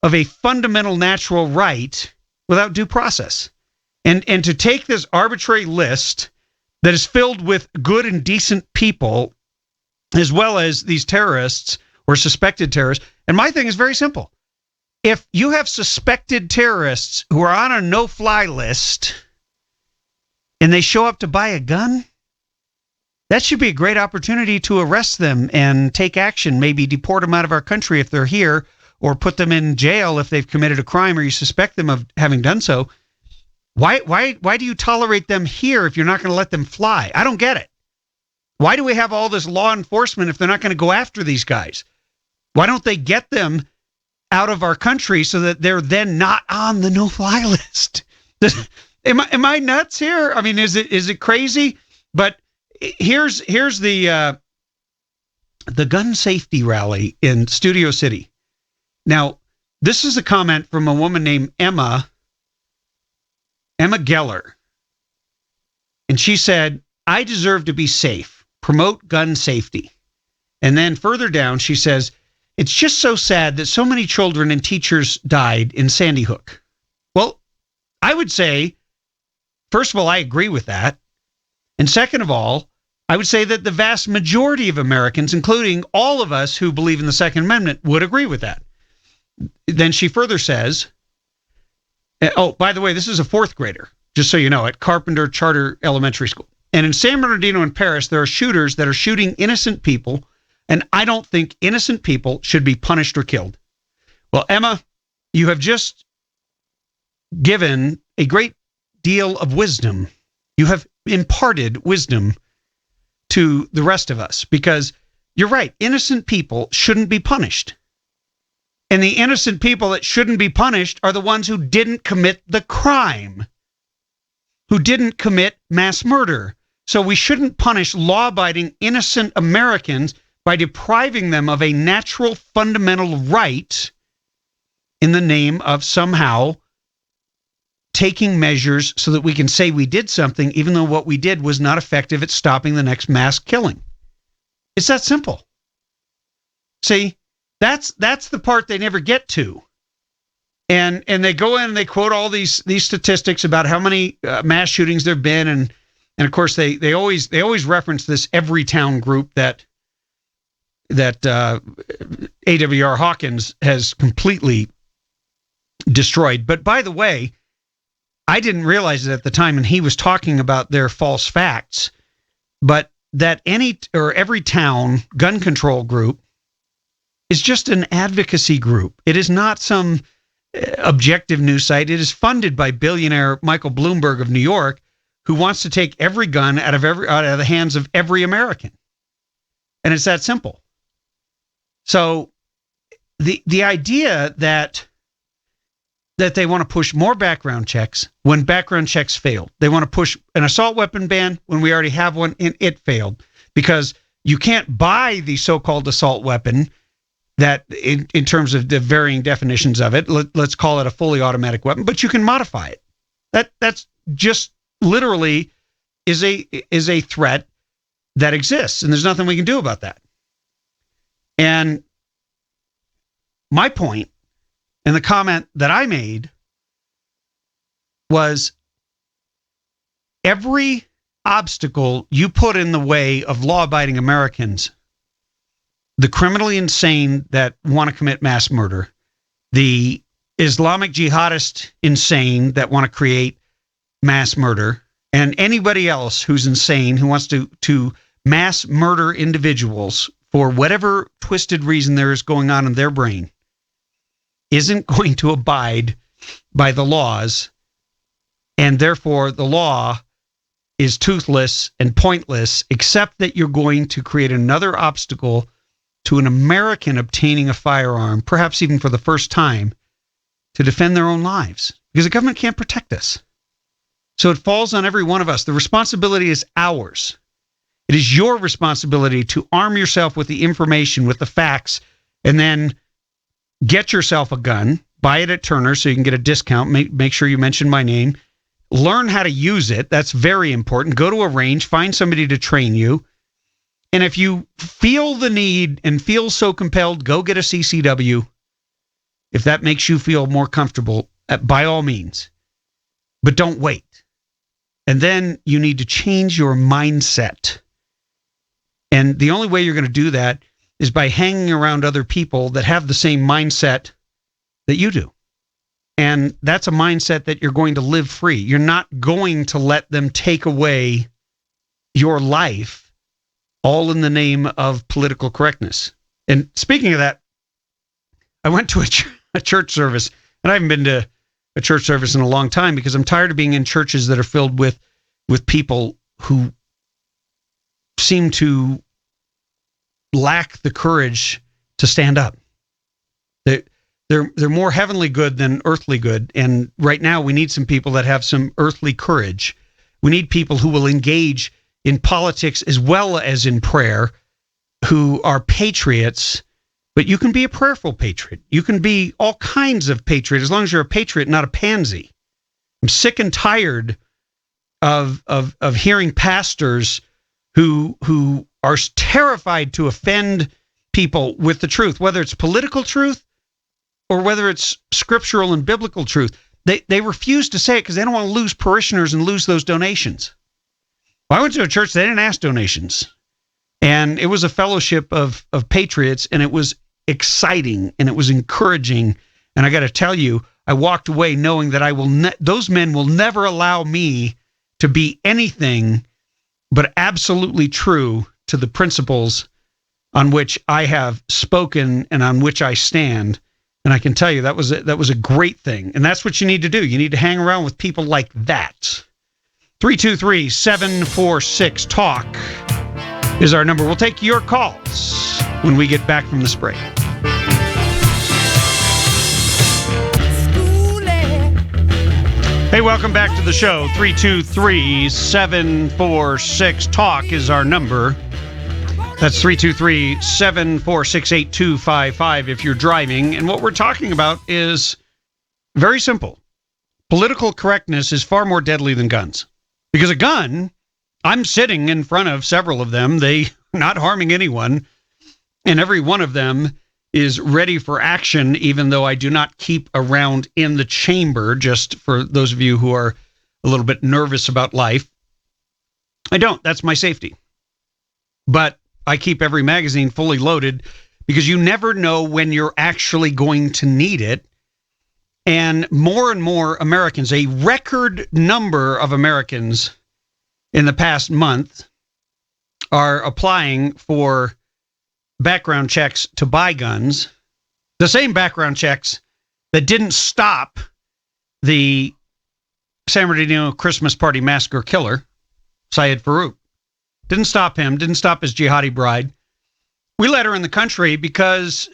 of a fundamental natural right without due process. And to take this arbitrary list that is filled with good and decent people, as well as these terrorists or suspected terrorists. And my thing is very simple. If you have suspected terrorists who are on a no-fly list and they show up to buy a gun, that should be a great opportunity to arrest them and take action, maybe deport them out of our country if they're here, or put them in jail if they've committed a crime or you suspect them of having done so. Why do you tolerate them here if you're not going to let them fly? I don't get it. Why do we have all this law enforcement if they're not going to go after these guys? Why don't they get them out of our country so that they're then not on the no-fly list? Am I nuts here? I mean, is it crazy? But here's the gun safety rally in Studio City. Now, this is a comment from a woman named Emma Geller. And she said, I deserve to be safe. Promote gun safety. And then further down, she says, it's just so sad that so many children and teachers died in Sandy Hook. Well, I would say, first of all, I agree with that. And second of all, I would say that the vast majority of Americans, including all of us who believe in the Second Amendment, would agree with that. Then she further says, oh, by the way, this is a fourth grader, just so you know, at Carpenter Charter Elementary School. And in San Bernardino and Paris, there are shooters that are shooting innocent people, and I don't think innocent people should be punished or killed. Well, Emma, you have just given a great deal of wisdom. You have imparted wisdom to the rest of us, because you're right, innocent people shouldn't be punished. And the innocent people that shouldn't be punished are the ones who didn't commit the crime, who didn't commit mass murder. So we shouldn't punish law-abiding, innocent Americans by depriving them of a natural fundamental right in the name of somehow taking measures so that we can say we did something, even though what we did was not effective at stopping the next mass killing. It's that simple. See, that's the part they never get to. And they go in and they quote all these statistics about how many mass shootings there've been, and of course they always reference this Everytown group that AWR Hawkins has completely destroyed. But by the way, I didn't realize it at the time, and he was talking about their false facts, but that every town gun control group is just an advocacy group. It is not some objective news site. It is funded by billionaire Michael Bloomberg of New York, who wants to take every gun out of the hands of every American. And it's that simple. So the idea that they want to push more background checks when background checks failed. They want to push an assault weapon ban when we already have one and it failed, because you can't buy the so-called assault weapon that in terms of the varying definitions of it, let's call it a fully automatic weapon, but you can modify it. That's just literally is a threat that exists, and there's nothing we can do about that. And my point, and the comment that I made, was every obstacle you put in the way of law-abiding Americans, the criminally insane that want to commit mass murder, the Islamic jihadist insane that want to create mass murder, and anybody else who's insane who wants to mass murder individuals for whatever twisted reason there is going on in their brain, isn't going to abide by the laws, and therefore the law is toothless and pointless, except that you're going to create another obstacle to an American obtaining a firearm, perhaps even for the first time, to defend their own lives, because the government can't protect us. So it falls on every one of us. The responsibility is ours. It is your responsibility to arm yourself with the information, with the facts, and then get yourself a gun, buy it at Turner so you can get a discount, make sure you mention my name, learn how to use it. That's very important. Go to a range, find somebody to train you. And if you feel the need and feel so compelled, go get a CCW. If that makes you feel more comfortable, by all means. But don't wait. And then you need to change your mindset. And the only way you're going to do that is by hanging around other people that have the same mindset that you do. And that's a mindset that you're going to live free. You're not going to let them take away your life, all in the name of political correctness. And speaking of that, I went to a church service, and I haven't been to a church service in a long time because I'm tired of being in churches that are filled with people who seem to lack the courage to stand up. They're more heavenly good than earthly good, and right now we need some people that have some earthly courage. We need people who will engage in politics as well as in prayer, who are patriots. But you can be a prayerful patriot. You can be all kinds of patriot as long as you're a patriot, not a pansy. I'm sick and tired of hearing pastors who are terrified to offend people with the truth, whether it's political truth or whether it's scriptural and biblical truth. They refuse to say it because they don't want to lose parishioners and lose those donations. Well, I went to a church, they didn't ask donations. And it was a fellowship of patriots, and it was exciting, and it was encouraging. And I got to tell you, I walked away knowing that those men will never allow me to be anything but absolutely true to the principles on which I have spoken and on which I stand. And I can tell you that was a great thing. And that's what you need to do. You need to hang around with people like that. 323-746-TALK is our number. We'll take your calls when we get back from this break. Hey, welcome back to the show. 323-746-TALK is our number. That's 323-746-8255 if you're driving. And what we're talking about is very simple. Political correctness is far more deadly than guns. Because a gun, I'm sitting in front of several of them. They are not harming anyone. And every one of them is ready for action, even though I do not keep around in the chamber, just for those of you who are a little bit nervous about life. I don't. That's my safety. But I keep every magazine fully loaded because you never know when you're actually going to need it. And more Americans, a record number of Americans in the past month, are applying for background checks to buy guns. The same background checks that didn't stop the San Bernardino Christmas party massacre killer, Syed Farouk. Didn't stop him, didn't stop his jihadi bride. We let her in the country because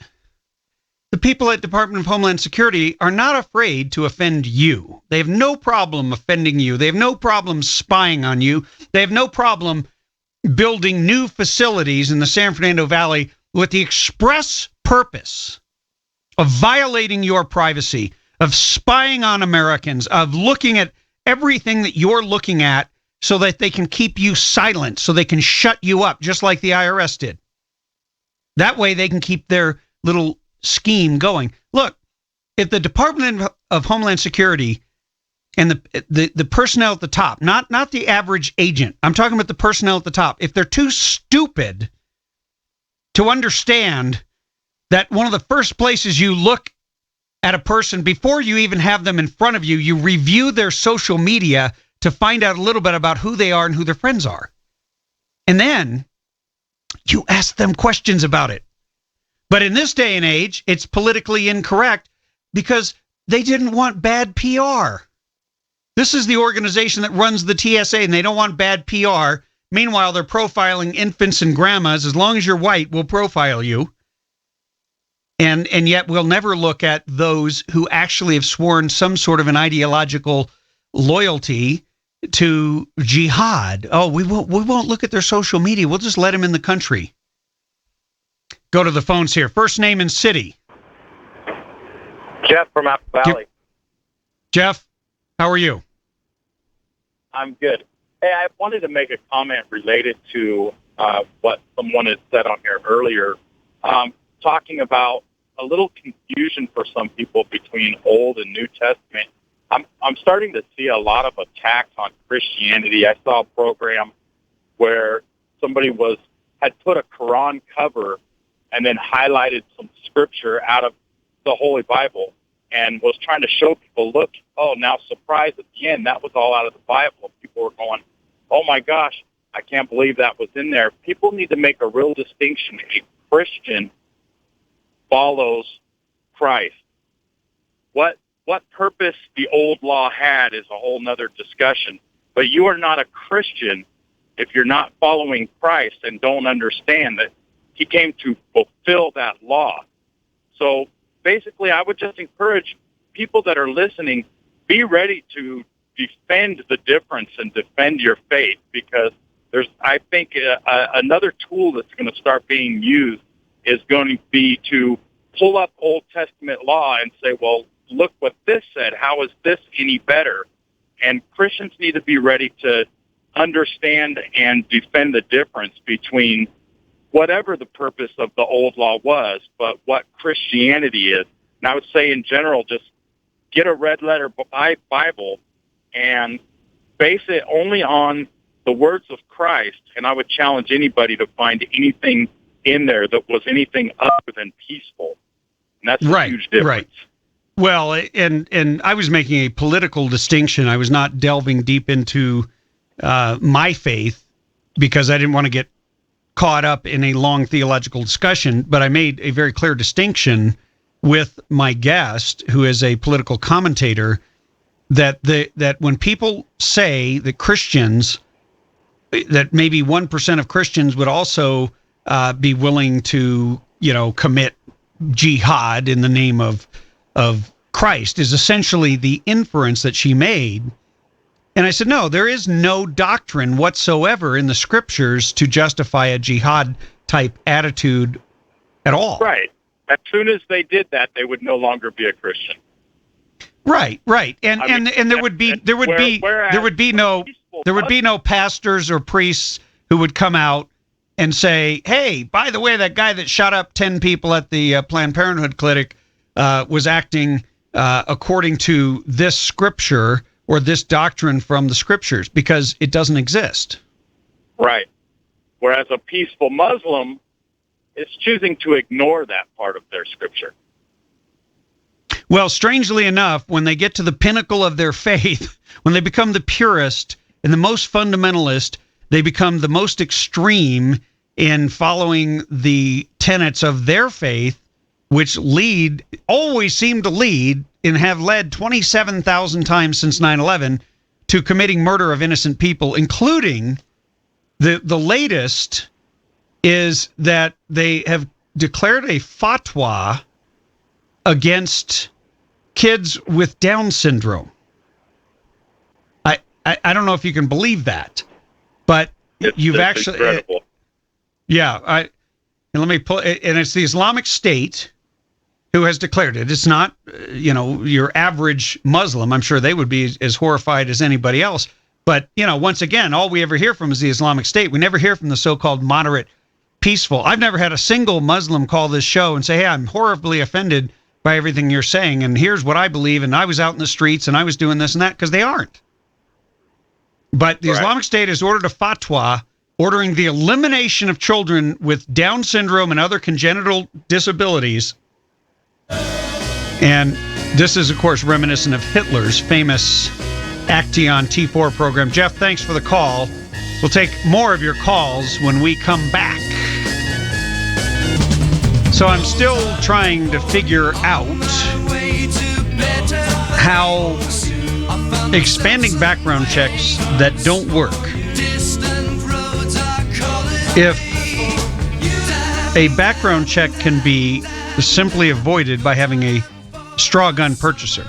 the people at Department of Homeland Security are not afraid to offend you. They have no problem offending you. They have no problem spying on you. They have no problem building new facilities in the San Fernando Valley with the express purpose of violating your privacy, of spying on Americans, of looking at everything that you're looking at so that they can keep you silent, so they can shut you up, just like the IRS did. That way they can keep their little scheme going. Look, if the Department of Homeland Security and the personnel at the top, not the average agent. I'm talking about the personnel at the top. If they're too stupid to understand that one of the first places you look at a person before you even have them in front of you, you review their social media to find out a little bit about who they are and who their friends are. And then you ask them questions about it. But in this day and age, it's politically incorrect because they didn't want bad PR. This is the organization that runs the TSA, and they don't want bad PR. Meanwhile, they're profiling infants and grandmas. As long as you're white, we'll profile you. And yet we'll never look at those who actually have sworn some sort of an ideological loyalty to jihad. Oh, we won't look at their social media. We'll just let them in the country. Go to the phones here. First name and city. Jeff from Apple Valley. Jeff, how are you? I'm good. Hey, I wanted to make a comment related to what someone had said on here earlier, talking about a little confusion for some people between Old and New Testament. I'm starting to see a lot of attacks on Christianity. I saw a program where somebody had put a Quran cover and then highlighted some scripture out of the Holy Bible and was trying to show people, look, oh, now surprise at the end, that was all out of the Bible. People were going, oh my gosh, I can't believe that was in there. People need to make a real distinction. A Christian follows Christ. What purpose the old law had is a whole nother discussion. But you are not a Christian if you're not following Christ and don't understand that he came to fulfill that law. So basically, I would just encourage people that are listening, be ready to defend the difference and defend your faith, because there's, I think, another tool that's going to start being used is going to be to pull up Old Testament law and say, well, look what this said. How is this any better? And Christians need to be ready to understand and defend the difference between whatever the purpose of the old law was, but what Christianity is. And I would say in general, just get a red letter Bible and base it only on the words of Christ. And I would challenge anybody to find anything in there that was anything other than peaceful. And that's a huge difference. Right. Well, and I was making a political distinction. I was not delving deep into my faith because I didn't want to get caught up in a long theological discussion, but I made a very clear distinction with my guest, who is a political commentator, that when people say that Christians, that maybe 1% of Christians would also be willing to, commit jihad in the name of Christ, is essentially the inference that she made. And I said, no, there is no doctrine whatsoever in the scriptures to justify a jihad-type attitude at all. Right. As soon as they did that, they would no longer be a Christian. Right. And there would be no pastors or priests who would come out and say, hey, by the way, that guy that shot up 10 people at the Planned Parenthood clinic was acting according to this scripture or this doctrine from the scriptures, because it doesn't exist. Right. Whereas a peaceful Muslim is choosing to ignore that part of their scripture. Well, strangely enough, when they get to the pinnacle of their faith, when they become the purest and the most fundamentalist, they become the most extreme in following the tenets of their faith, which always seem to lead and have led 27,000 times since 9/11 to committing murder of innocent people, including the latest is that they have declared a fatwa against kids with Down syndrome. I don't know if you can believe that, but it's actually incredible. And let me pull, and it's the Islamic State who has declared it. It's not, your average Muslim. I'm sure they would be as horrified as anybody else. But, once again, all we ever hear from is the Islamic State. We never hear from the so-called moderate peaceful. I've never had a single Muslim call this show and say, hey, I'm horribly offended by everything you're saying, and here's what I believe, and I was out in the streets, and I was doing this and that, because they aren't. But the Islamic State has ordered a fatwa ordering the elimination of children with Down syndrome and other congenital disabilities. And this is, of course, reminiscent of Hitler's famous Action T4 program. Jeff, thanks for the call. We'll take more of your calls when we come back. So I'm still trying to figure out how expanding background checks that don't work. If a background check can be simply avoided by having a straw gun purchaser.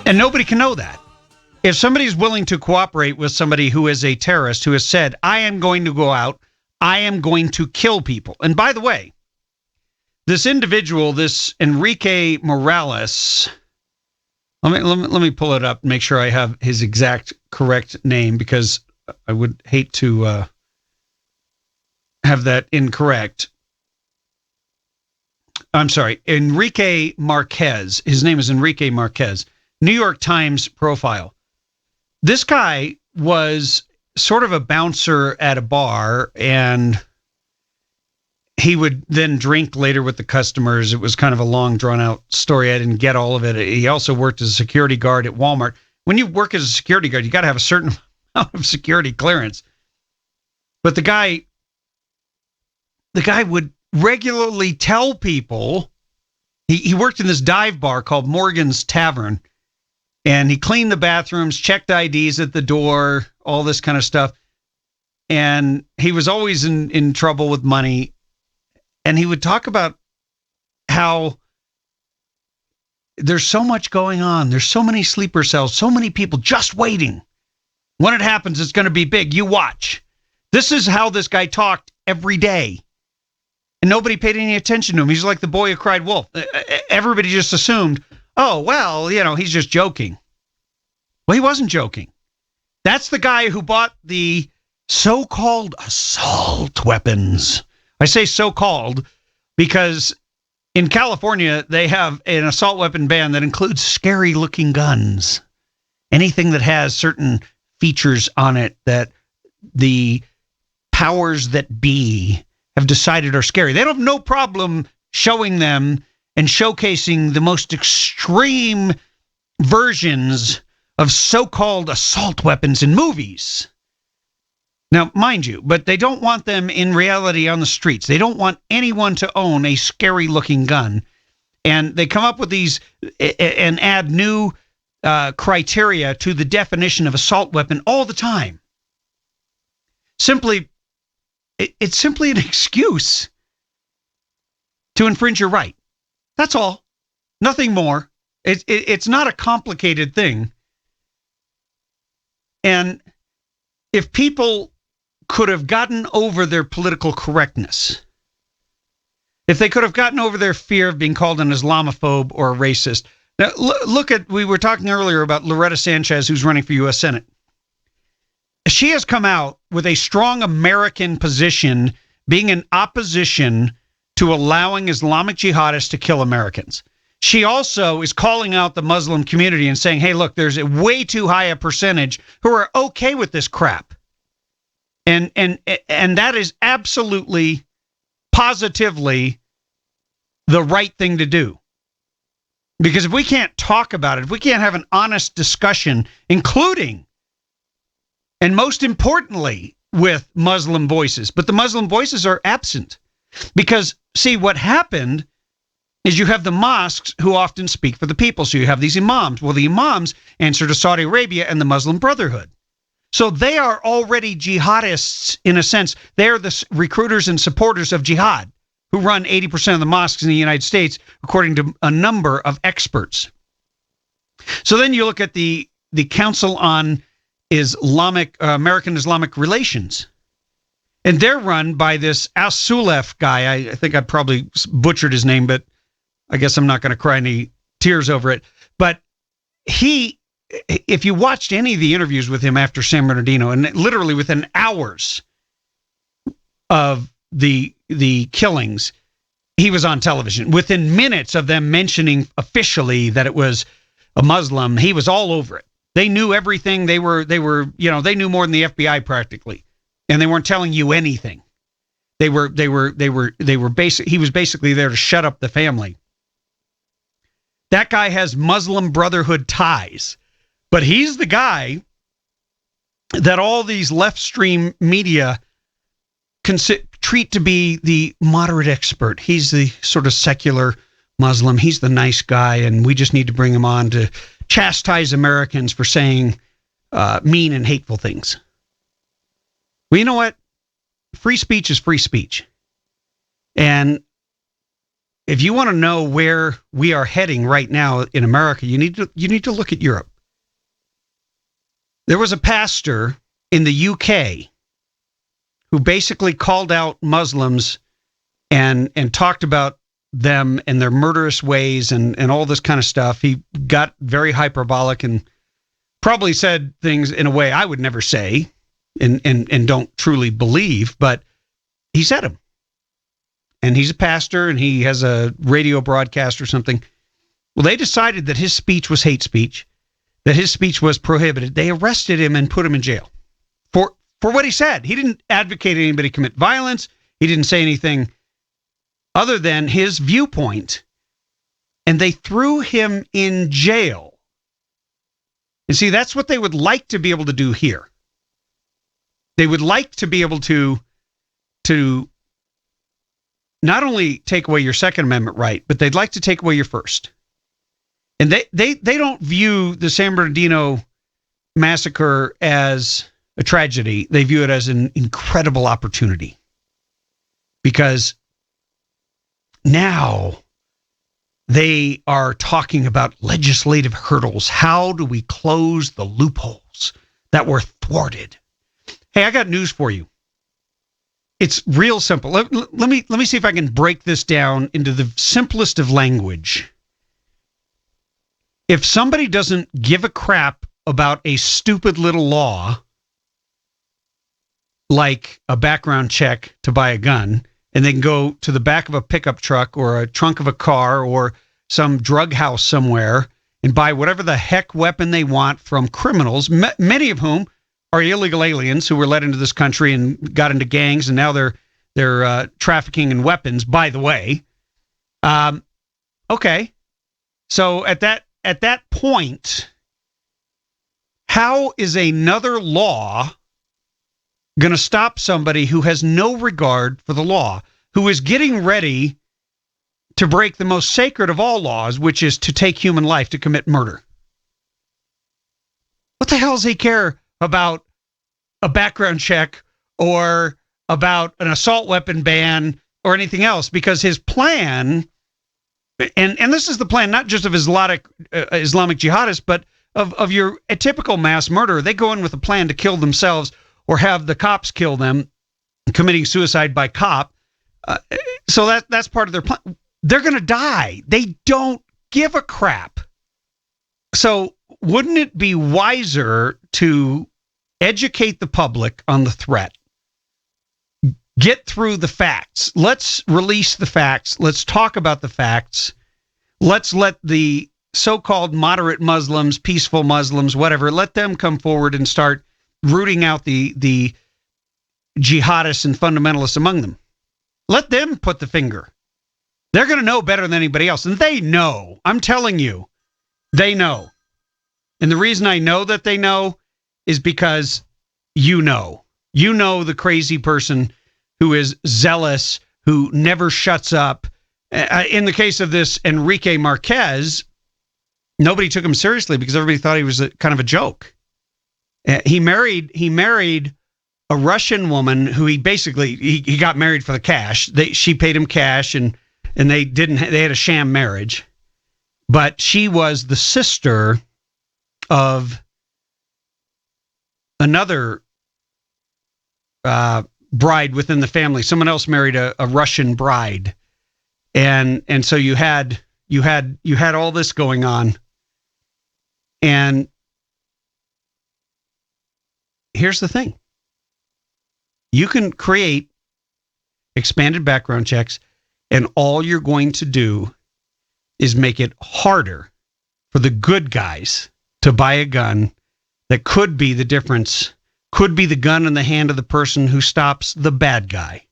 And nobody can know that. If somebody's willing to cooperate with somebody who is a terrorist, who has said, I am going to go out, I am going to kill people. And by the way, this individual, this Enrique Morales, let me pull it up and make sure I have his exact correct name, because I would hate to have that incorrect. I'm sorry, Enrique Marquez. His name is Enrique Marquez. New York Times profile. This guy was sort of a bouncer at a bar, and he would then drink later with the customers. It was kind of a long, drawn-out story. I didn't get all of it. He also worked as a security guard at Walmart. When you work as a security guard, you got to have a certain amount of security clearance. But the guy would regularly tell people, he worked in this dive bar called Morgan's Tavern, and he cleaned the bathrooms, checked IDs at the door, all this kind of stuff. And he was always in trouble with money. And he would talk about how there's so much going on. There's so many sleeper cells, so many people just waiting. When it happens, it's going to be big. You watch. This is how this guy talked every day. And nobody paid any attention to him. He's like the boy who cried wolf. Everybody just assumed, oh, well, he's just joking. Well, he wasn't joking. That's the guy who bought the so-called assault weapons. I say so-called because in California, they have an assault weapon ban that includes scary-looking guns. Anything that has certain features on it that the powers that be have decided are scary. They don't have no problem showing them and showcasing the most extreme versions of so-called assault weapons in movies. Now, mind you, but they don't want them in reality on the streets. They don't want anyone to own a scary-looking gun. And they come up with these and add new criteria to the definition of assault weapon all the time. It's simply an excuse to infringe your right. That's all. Nothing more. It's not a complicated thing. And if people could have gotten over their political correctness, if they could have gotten over their fear of being called an Islamophobe or a racist. Now, look at, we were talking earlier about Loretta Sanchez, who's running for U.S. Senate. She has come out with a strong American position, being in opposition to allowing Islamic jihadists to kill Americans. She also is calling out the Muslim community and saying, hey, look, there's a way too high a percentage who are okay with this crap. And that is absolutely, positively the right thing to do. Because if we can't talk about it, if we can't have an honest discussion, including, and most importantly, with Muslim voices, but the Muslim voices are absent. Because, see, what happened is you have the mosques who often speak for the people. So you have these imams. Well, the imams answer to Saudi Arabia and the Muslim Brotherhood. So they are already jihadists in a sense. They're the recruiters and supporters of jihad who run 80% of the mosques in the United States, according to a number of experts. So then you look at the Council on American Islamic Relations. And they're run by this As-Sulef guy. I think I probably butchered his name, but I guess I'm not going to cry any tears over it. But if you watched any of the interviews with him after San Bernardino, and literally within hours of the killings, he was on television. Within minutes of them mentioning officially that it was a Muslim, he was all over it. They knew everything. They were, they knew more than the FBI practically, and they weren't telling you anything. He was basically there to shut up the family. That guy has Muslim Brotherhood ties, but he's the guy that all these left stream media treat to be the moderate expert. He's the sort of secular Muslim. He's the nice guy, and we just need to bring him on to chastise Americans for saying mean and hateful things. Well, you know what? Free speech is free speech. And if you want to know where we are heading right now in America, you need to look at Europe. There was a pastor in the UK who basically called out Muslims and talked about them and their murderous ways and all this kind of stuff. He got very hyperbolic and probably said things in a way I would never say and don't truly believe, but he said them. And he's a pastor and he has a radio broadcast or something. Well, they decided that his speech was hate speech, that his speech was prohibited. They arrested him and put him in jail for what he said. He didn't advocate anybody commit violence. He didn't say anything other than his viewpoint. And they threw him in jail. And see, that's what they would like to be able to do here. They would like to be able to not only take away your Second Amendment right, but they'd like to take away your First. And they don't view the San Bernardino massacre as a tragedy. They view it as an incredible opportunity. Because now they are talking about legislative hurdles. How do we close the loopholes that were thwarted? Hey, I got news for you. It's real simple. Let me see if I can break this down into the simplest of language. If somebody doesn't give a crap about a stupid little law, like a background check to buy a gun, and they can go to the back of a pickup truck or a trunk of a car or some drug house somewhere and buy whatever the heck weapon they want from criminals, many of whom are illegal aliens who were let into this country and got into gangs, and now they're trafficking in weapons, by the way. Okay. So at that point, how is another law going to stop somebody who has no regard for the law, who is getting ready to break the most sacred of all laws, which is to take human life, to commit murder? What the hell does he care about a background check or about an assault weapon ban or anything else? Because his plan, and this is the plan not just of Islamic jihadists, but of your typical mass murderer. They go in with a plan to kill themselves or have the cops kill them, committing suicide by cop. So that's part of their plan. They're going to die. They don't give a crap. So wouldn't it be wiser to educate the public on the threat? Get through the facts. Let's release the facts. Let's talk about the facts. Let's let the so-called moderate Muslims, peaceful Muslims, whatever, let them come forward and start rooting out the jihadists and fundamentalists among them. Let them put the finger. They're going to know better than anybody else. And they know. I'm telling you, they know. And the reason I know that they know is because you know the crazy person who is zealous, who never shuts up. In the case of this Enrique Marquez, nobody took him seriously because everybody thought he was kind of a joke. He married a Russian woman who he got married for the cash. She paid him cash and they had a sham marriage. But she was the sister of another bride within the family. Someone else married a Russian bride. And so you had all this going on. And here's the thing. You can create expanded background checks. And all you're going to do is make it harder for the good guys to buy a gun that could be the difference, could be the gun in the hand of the person who stops the bad guy.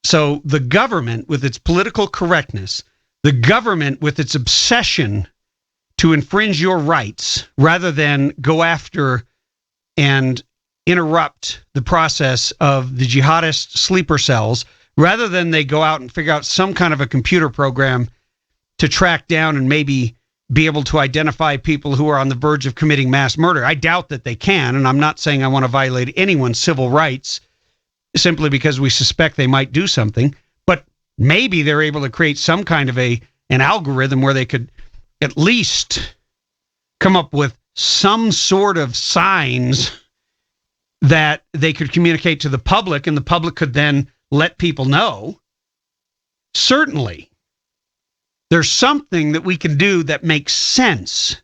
So the government, with its political correctness, the government with its obsession to infringe your rights rather than go after and interrupt the process of the jihadist sleeper cells, rather than they go out and figure out some kind of a computer program to track down and maybe be able to identify people who are on the verge of committing mass murder. I doubt that they can, and I'm not saying I want to violate anyone's civil rights simply because we suspect they might do something, but maybe they're able to create some kind of an algorithm where they could at least come up with some sort of signs that they could communicate to the public, and the public could then let people know. Certainly, there's something that we can do that makes sense.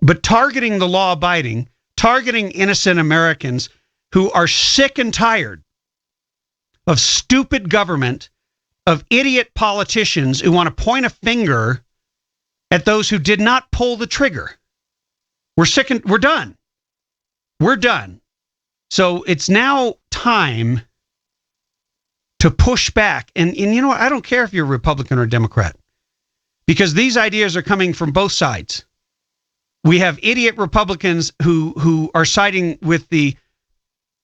But targeting the law-abiding, targeting innocent Americans who are sick and tired of stupid government, of idiot politicians who want to point a finger at those who did not pull the trigger. We're sick and we're done. We're done. So it's now time to push back. And you know what? I don't care if you're a Republican or Democrat, because these ideas are coming from both sides. We have idiot Republicans who are siding with the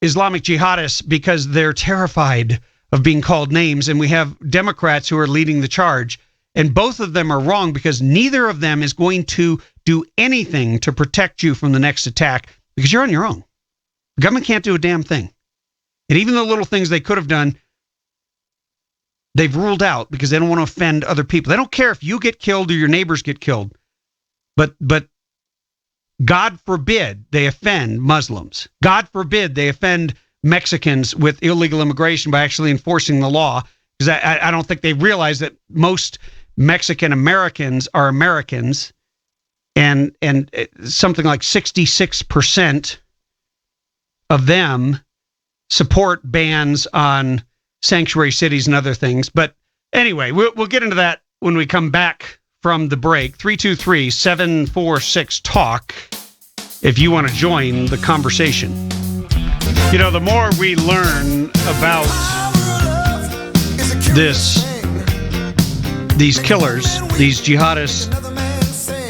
Islamic jihadists because they're terrified of being called names, and we have Democrats who are leading the charge. And both of them are wrong, because neither of them is going to do anything to protect you from the next attack, because you're on your own. The government can't do a damn thing. And even the little things they could have done, they've ruled out because they don't want to offend other people. They don't care if you get killed or your neighbors get killed. But God forbid they offend Muslims. God forbid they offend Mexicans with illegal immigration by actually enforcing the law. Because I don't think they realize that most Mexican Americans are Americans, and something like 66% of them support bans on sanctuary cities and other things. But anyway, we'll get into that when we come back from the break. 323-746-TALK if you want to join the conversation. You know, the more we learn about these killers, these jihadists,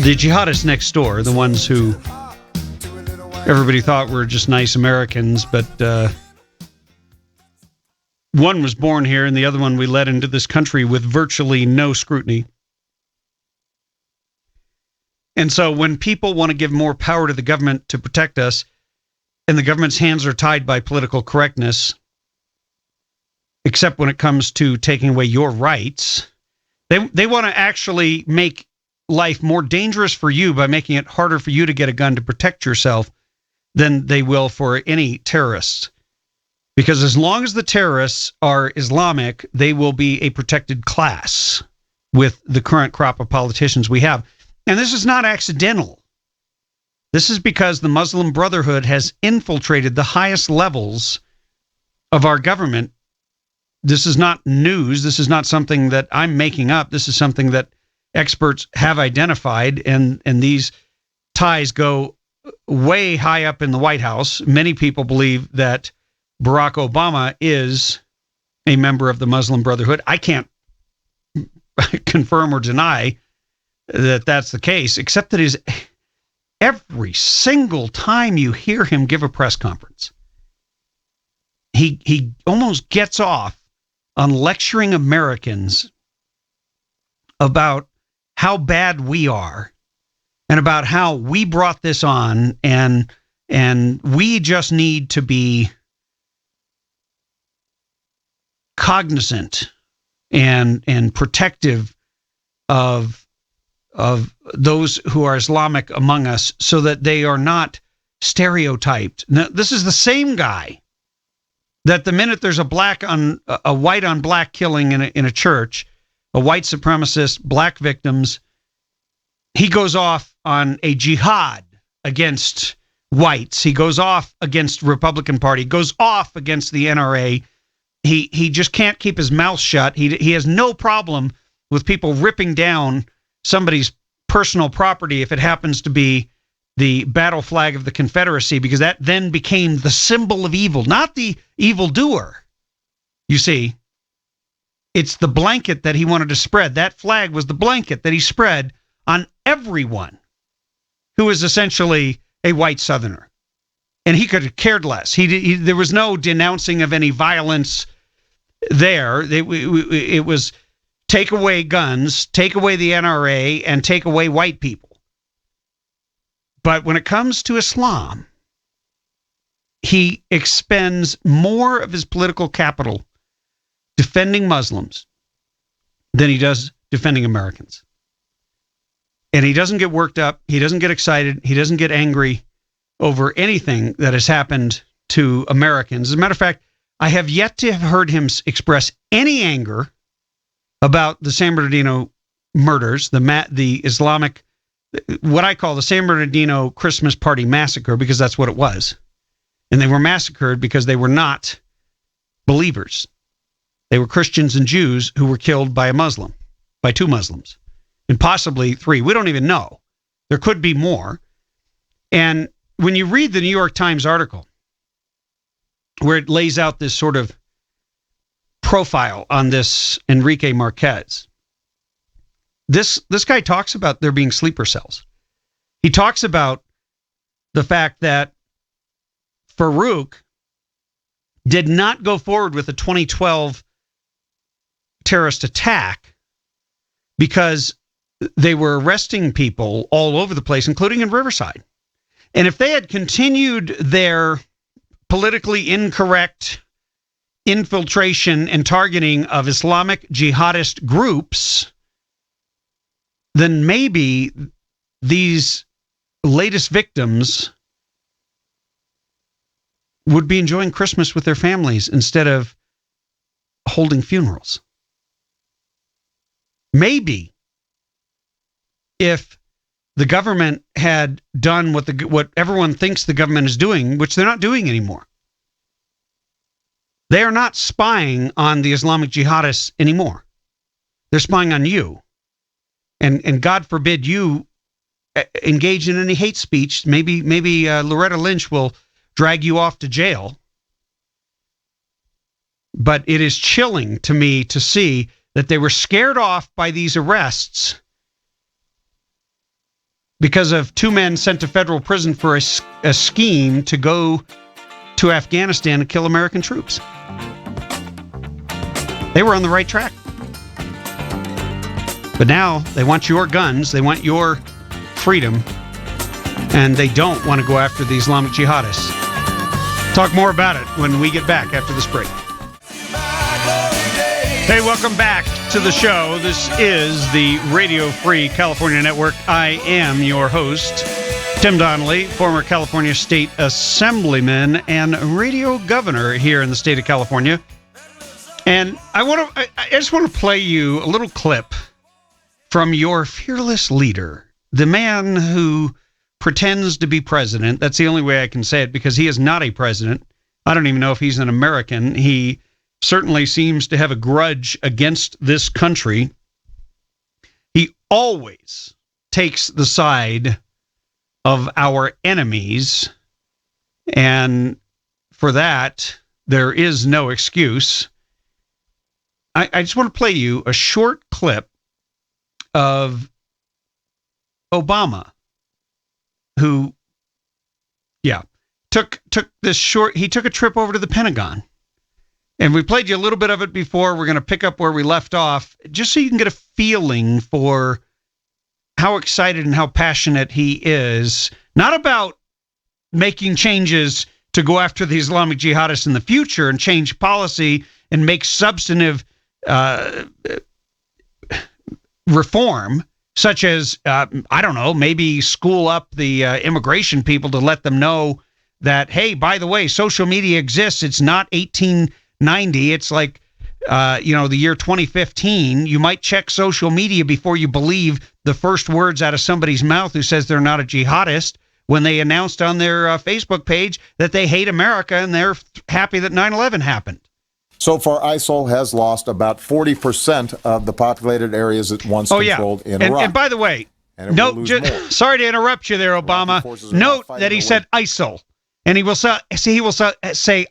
the jihadists next door, the ones who everybody thought were just nice Americans, but one was born here and the other one we let into this country with virtually no scrutiny. And so when people want to give more power to the government to protect us, and the government's hands are tied by political correctness, except when it comes to taking away your rights, they want to actually make life more dangerous for you by making it harder for you to get a gun to protect yourself than they will for any terrorists. Because as long as the terrorists are Islamic, they will be a protected class with the current crop of politicians we have. And this is not accidental. This is because the Muslim Brotherhood has infiltrated the highest levels of our government. This is not news. This is not something that I'm making up. This is something that experts have identified, and these ties go way high up in the White House. Many people believe that Barack Obama is a member of the Muslim Brotherhood. I can't confirm or deny that that's the case, except that every single time you hear him give a press conference, he almost gets off on lecturing Americans about how bad we are and about how we brought this on, and we just need to be cognizant and protective of those who are Islamic among us, so that they are not stereotyped. Now, this is the same guy that the minute there's a white on black killing in a church, a white supremacist, black victims, he goes off on a jihad against whites. He goes off against the Republican Party, goes off against the NRA, He just can't keep his mouth shut. He has no problem with people ripping down somebody's personal property if it happens to be the battle flag of the Confederacy, because that then became the symbol of evil, not the evildoer. You see, it's the blanket that he wanted to spread. That flag was the blanket that he spread on everyone who was essentially a white Southerner. And he could have cared less. There was no denouncing of any violence there. It was take away guns, take away the NRA, and take away white people. But when it comes to Islam, he expends more of his political capital defending Muslims than he does defending Americans. And he doesn't get worked up. He doesn't get excited. He doesn't get angry over anything that has happened to Americans. As a matter of fact, I have yet to have heard him express any anger about the San Bernardino murders, the Islamic, what I call the San Bernardino Christmas Party Massacre, because that's what it was. And they were massacred because they were not believers. They were Christians and Jews who were killed by two Muslims, and possibly 3. We don't even know. There could be more. And when you read the New York Times article, where it lays out this sort of profile on this Enrique Marquez, this guy talks about there being sleeper cells. He talks about the fact that Farouk did not go forward with the 2012 terrorist attack because they were arresting people all over the place, including in Riverside. And if they had continued their politically incorrect infiltration and targeting of Islamic jihadist groups, then maybe these latest victims would be enjoying Christmas with their families instead of holding funerals. Maybe if the government had done what everyone thinks the government is doing, which they're not doing anymore. They are not spying on the Islamic jihadists anymore. They're spying on you. And God forbid you engage in any hate speech. Maybe Loretta Lynch will drag you off to jail. But it is chilling to me to see that they were scared off by these arrests because of 2 men sent to federal prison for a scheme to go to Afghanistan and kill American troops. They were on the right track. But now they want your guns, they want your freedom, and they don't want to go after the Islamic jihadists. Talk more about it when we get back after this break. Hey, welcome back to the show. This is the Radio Free California Network. I am your host, Tim Donnelly, former California State Assemblyman and radio governor here in the state of California. And I just want to play you a little clip from your fearless leader, the man who pretends to be president. That's the only way I can say it, because he is not a president. I don't even know if he's an American. He certainly seems to have a grudge against this country. He always takes the side of our enemies, and for that, there is no excuse. I just want to play you a short clip of Obama, who, took this short. He took a trip over to the Pentagon, and we played you a little bit of it before. We're going to pick up where we left off, just so you can get a feeling for how excited and how passionate he is, not about making changes to go after the Islamic jihadists in the future and change policy and make substantive reform, such as, I don't know, maybe school up the immigration people to let them know that, hey, by the way, social media exists. It's not 1890. It's like, the year 2015. You might check social media before you believe the first words out of somebody's mouth who says they're not a jihadist when they announced on their Facebook page that they hate America and they're happy that 9/11 happened. So far, ISIL has lost about 40% of the populated areas it once controlled in Iraq. And by the way, sorry to interrupt you there, Obama. Note that he said ISIL, and he will say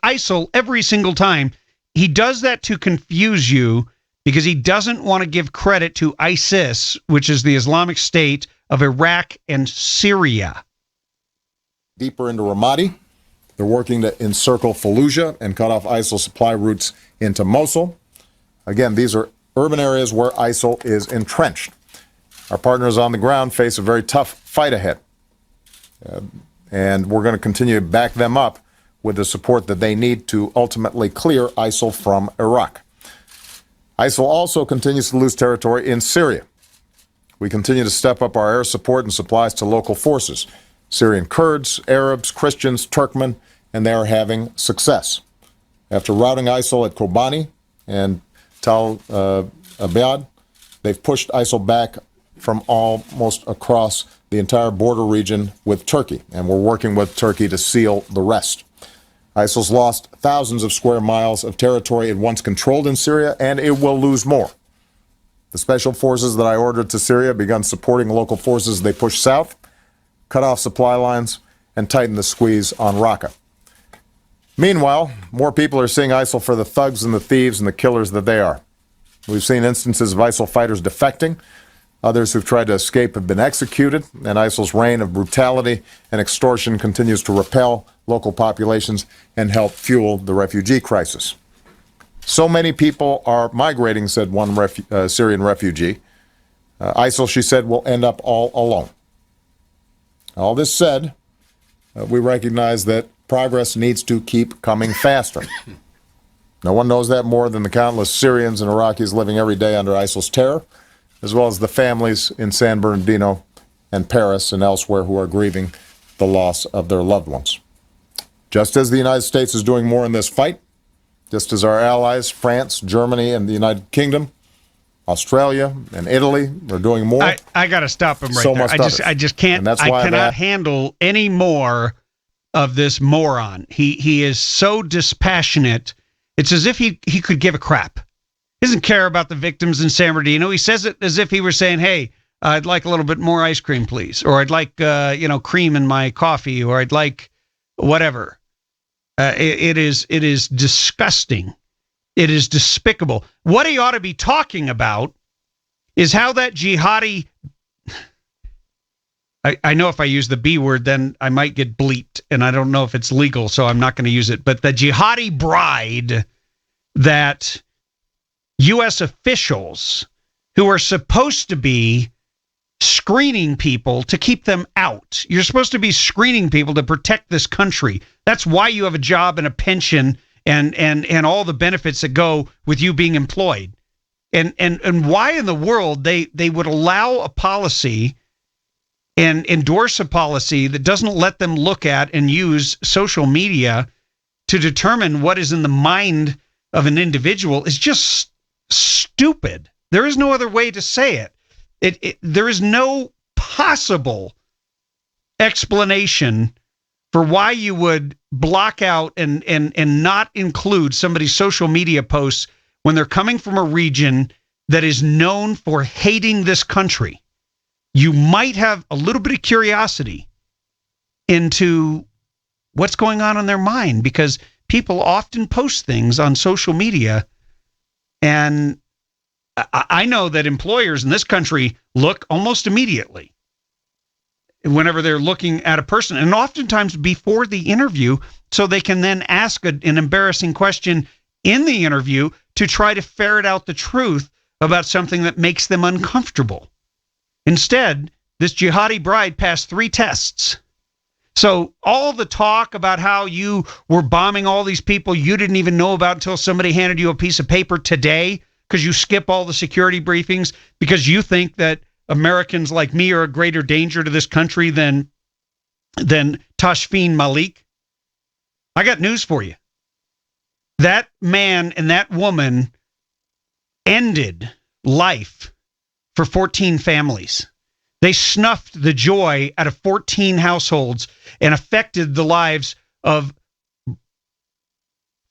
ISIL every single time. He does that to confuse you because he doesn't want to give credit to ISIS, which is the Islamic State of Iraq and Syria. Deeper into Ramadi. They're working to encircle Fallujah and cut off ISIL supply routes into Mosul. Again, these are urban areas where ISIL is entrenched. Our partners on the ground face a very tough fight ahead. And we're going to continue to back them up with the support that they need to ultimately clear ISIL from Iraq. ISIL also continues to lose territory in Syria. We continue to step up our air support and supplies to local forces, Syrian Kurds, Arabs, Christians, Turkmen, and they are having success. After routing ISIL at Kobani and Tal Abyad, they've pushed ISIL back from almost across the entire border region with Turkey, and we're working with Turkey to seal the rest. ISIL's lost thousands of square miles of territory it once controlled in Syria, and it will lose more. The special forces that I ordered to Syria begun supporting local forces they push south, cut off supply lines, and tighten the squeeze on Raqqa. Meanwhile, more people are seeing ISIL for the thugs and the thieves and the killers that they are. We've seen instances of ISIL fighters defecting. Others who've tried to escape have been executed, and ISIL's reign of brutality and extortion continues to repel local populations and help fuel the refugee crisis. So many people are migrating, said one Syrian refugee. ISIL, she said, will end up all alone. All this said, we recognize that progress needs to keep coming faster. No one knows that more than the countless Syrians and Iraqis living every day under ISIL's terror, as well as the families in San Bernardino and Paris and elsewhere who are grieving the loss of their loved ones. Just as the United States is doing more in this fight, just as our allies, France, Germany, and the United Kingdom, Australia, and Italy are doing more. I got to stop him right there. I just can't. I cannot handle any more of this moron. He is so dispassionate. It's as if he could give a crap. He doesn't care about the victims in San Bernardino. He says it as if he were saying, "Hey, I'd like a little bit more ice cream, please," or "I'd like cream in my coffee," or "I'd like whatever." It is disgusting. It is despicable. What he ought to be talking about is how that jihadi... I know if I use the B word, then I might get bleeped, and I don't know if it's legal, so I'm not going to use it. But the jihadi bride that U.S. officials who are supposed to be screening people to keep them out. You're supposed to be screening people to protect this country. That's why you have a job and a pension and all the benefits that go with you being employed. And why in the world they would allow a policy and endorse a policy that doesn't let them look at and use social media to determine what is in the mind of an individual is just stupid. There is no other way to say it. There is no possible explanation for why you would block out and not include somebody's social media posts when they're coming from a region that is known for hating this country. You might have a little bit of curiosity into what's going on in their mind, because people often post things on social media, and I know that employers in this country look almost immediately whenever they're looking at a person, and oftentimes before the interview, so they can then ask an embarrassing question in the interview to try to ferret out the truth about something that makes them uncomfortable. Instead, this jihadi bride passed 3 tests. So all the talk about how you were bombing all these people you didn't even know about until somebody handed you a piece of paper today, because you skip all the security briefings, because you think that Americans like me are a greater danger to this country than Tashfeen Malik. I got news for you. That man and that woman ended life for 14 families. They snuffed the joy out of 14 households and affected the lives of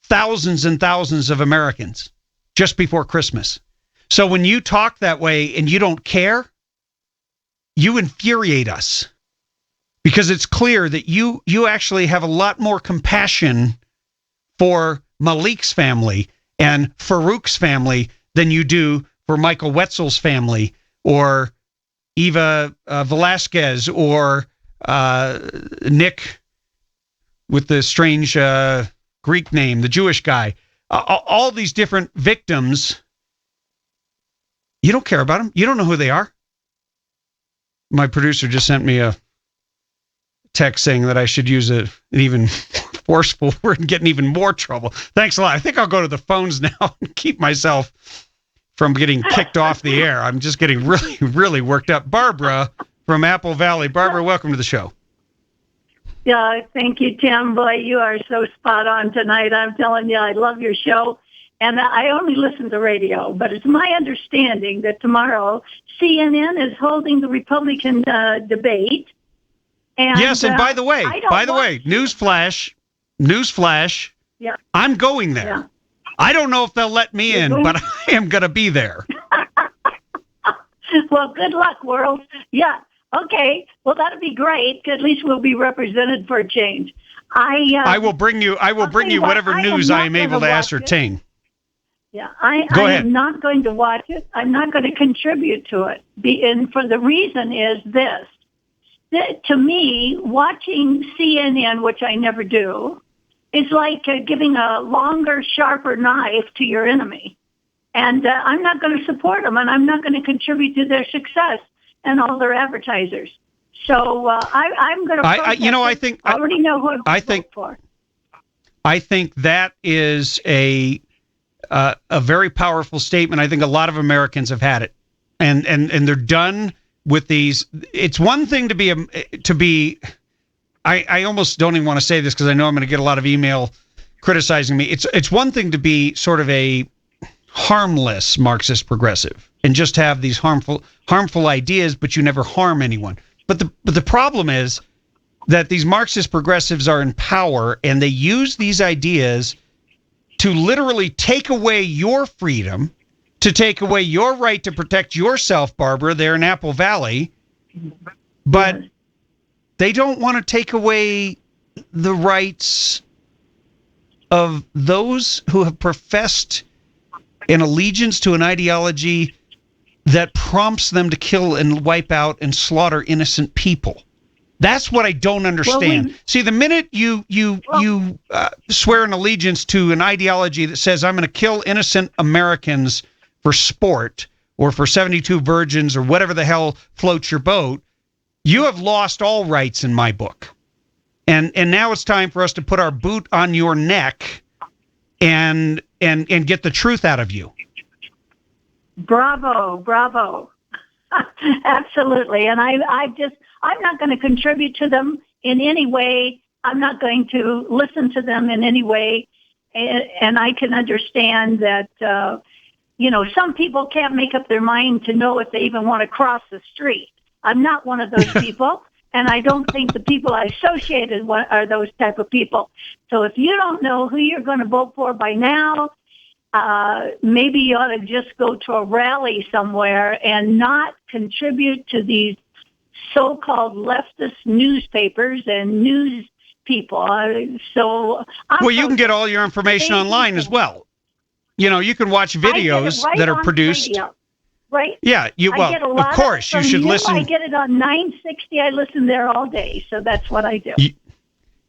thousands and thousands of Americans just before Christmas. So when you talk that way and you don't care, you infuriate us, because it's clear that you actually have a lot more compassion for Malik's family and Farouk's family than you do for Michael Wetzel's family or Eva Velasquez or Nick with the strange Greek name, the Jewish guy. All these different victims, you don't care about them. You don't know who they are. My producer just sent me a text saying that I should use an even forceful word and get in even more trouble. Thanks a lot. I think I'll go to the phones now and keep myself from getting kicked off the air. I'm just getting really, really worked up. Barbara from Apple Valley. Barbara, welcome to the show. Yeah, thank you, Tim. Boy, you are so spot on tonight. I'm telling you, I love your show. And I only listen to radio, but it's my understanding that tomorrow CNN is holding the Republican debate. And, yes, and by the way, newsflash, yeah, I'm going there. Yeah. I don't know if they'll let me in, but I am going to be there. Well, good luck, world. Yeah. Okay. Well, that'll be great. At least we'll be represented for a change. I will bring you whatever news I am able to ascertain. Yeah, I am not going to watch it. I'm not going to contribute to it. And for the reason is this. To me, watching CNN, which I never do, is like giving a longer, sharper knife to your enemy. And I'm not going to support them, and I'm not going to contribute to their success and all their advertisers. So I'm going to protest. I already know who I'm vote for. I think that is a very powerful statement. I think a lot of Americans have had it, and they're done with these. It's one thing to be. I almost don't even want to say this because I know I'm going to get a lot of email criticizing me. It's one thing to be sort of a harmless Marxist progressive and just have these harmful ideas, but you never harm anyone. But the problem is that these Marxist progressives are in power and they use these ideas to literally take away your freedom, to take away your right to protect yourself, Barbara, there in Apple Valley. But they don't want to take away the rights of those who have professed an allegiance to an ideology that prompts them to kill and wipe out and slaughter innocent people. That's what I don't understand. See, the minute you swear an allegiance to an ideology that says I'm going to kill innocent Americans for sport or for 72 virgins or whatever the hell floats your boat, you have lost all rights in my book. And now it's time for us to put our boot on your neck and get the truth out of you. Bravo. Absolutely. And I'm not going to contribute to them in any way. I'm not going to listen to them in any way. And I can understand that, some people can't make up their mind to know if they even want to cross the street. I'm not one of those people. And I don't think the people I associated with are those type of people. So if you don't know who you're going to vote for by now, maybe you ought to just go to a rally somewhere and not contribute to these so-called leftist newspapers and news people. You can get all your information online as well. You can watch videos that are produced. Radio, right? Yeah. Of course, you should listen. I get it on 960. I listen there all day, so that's what I do.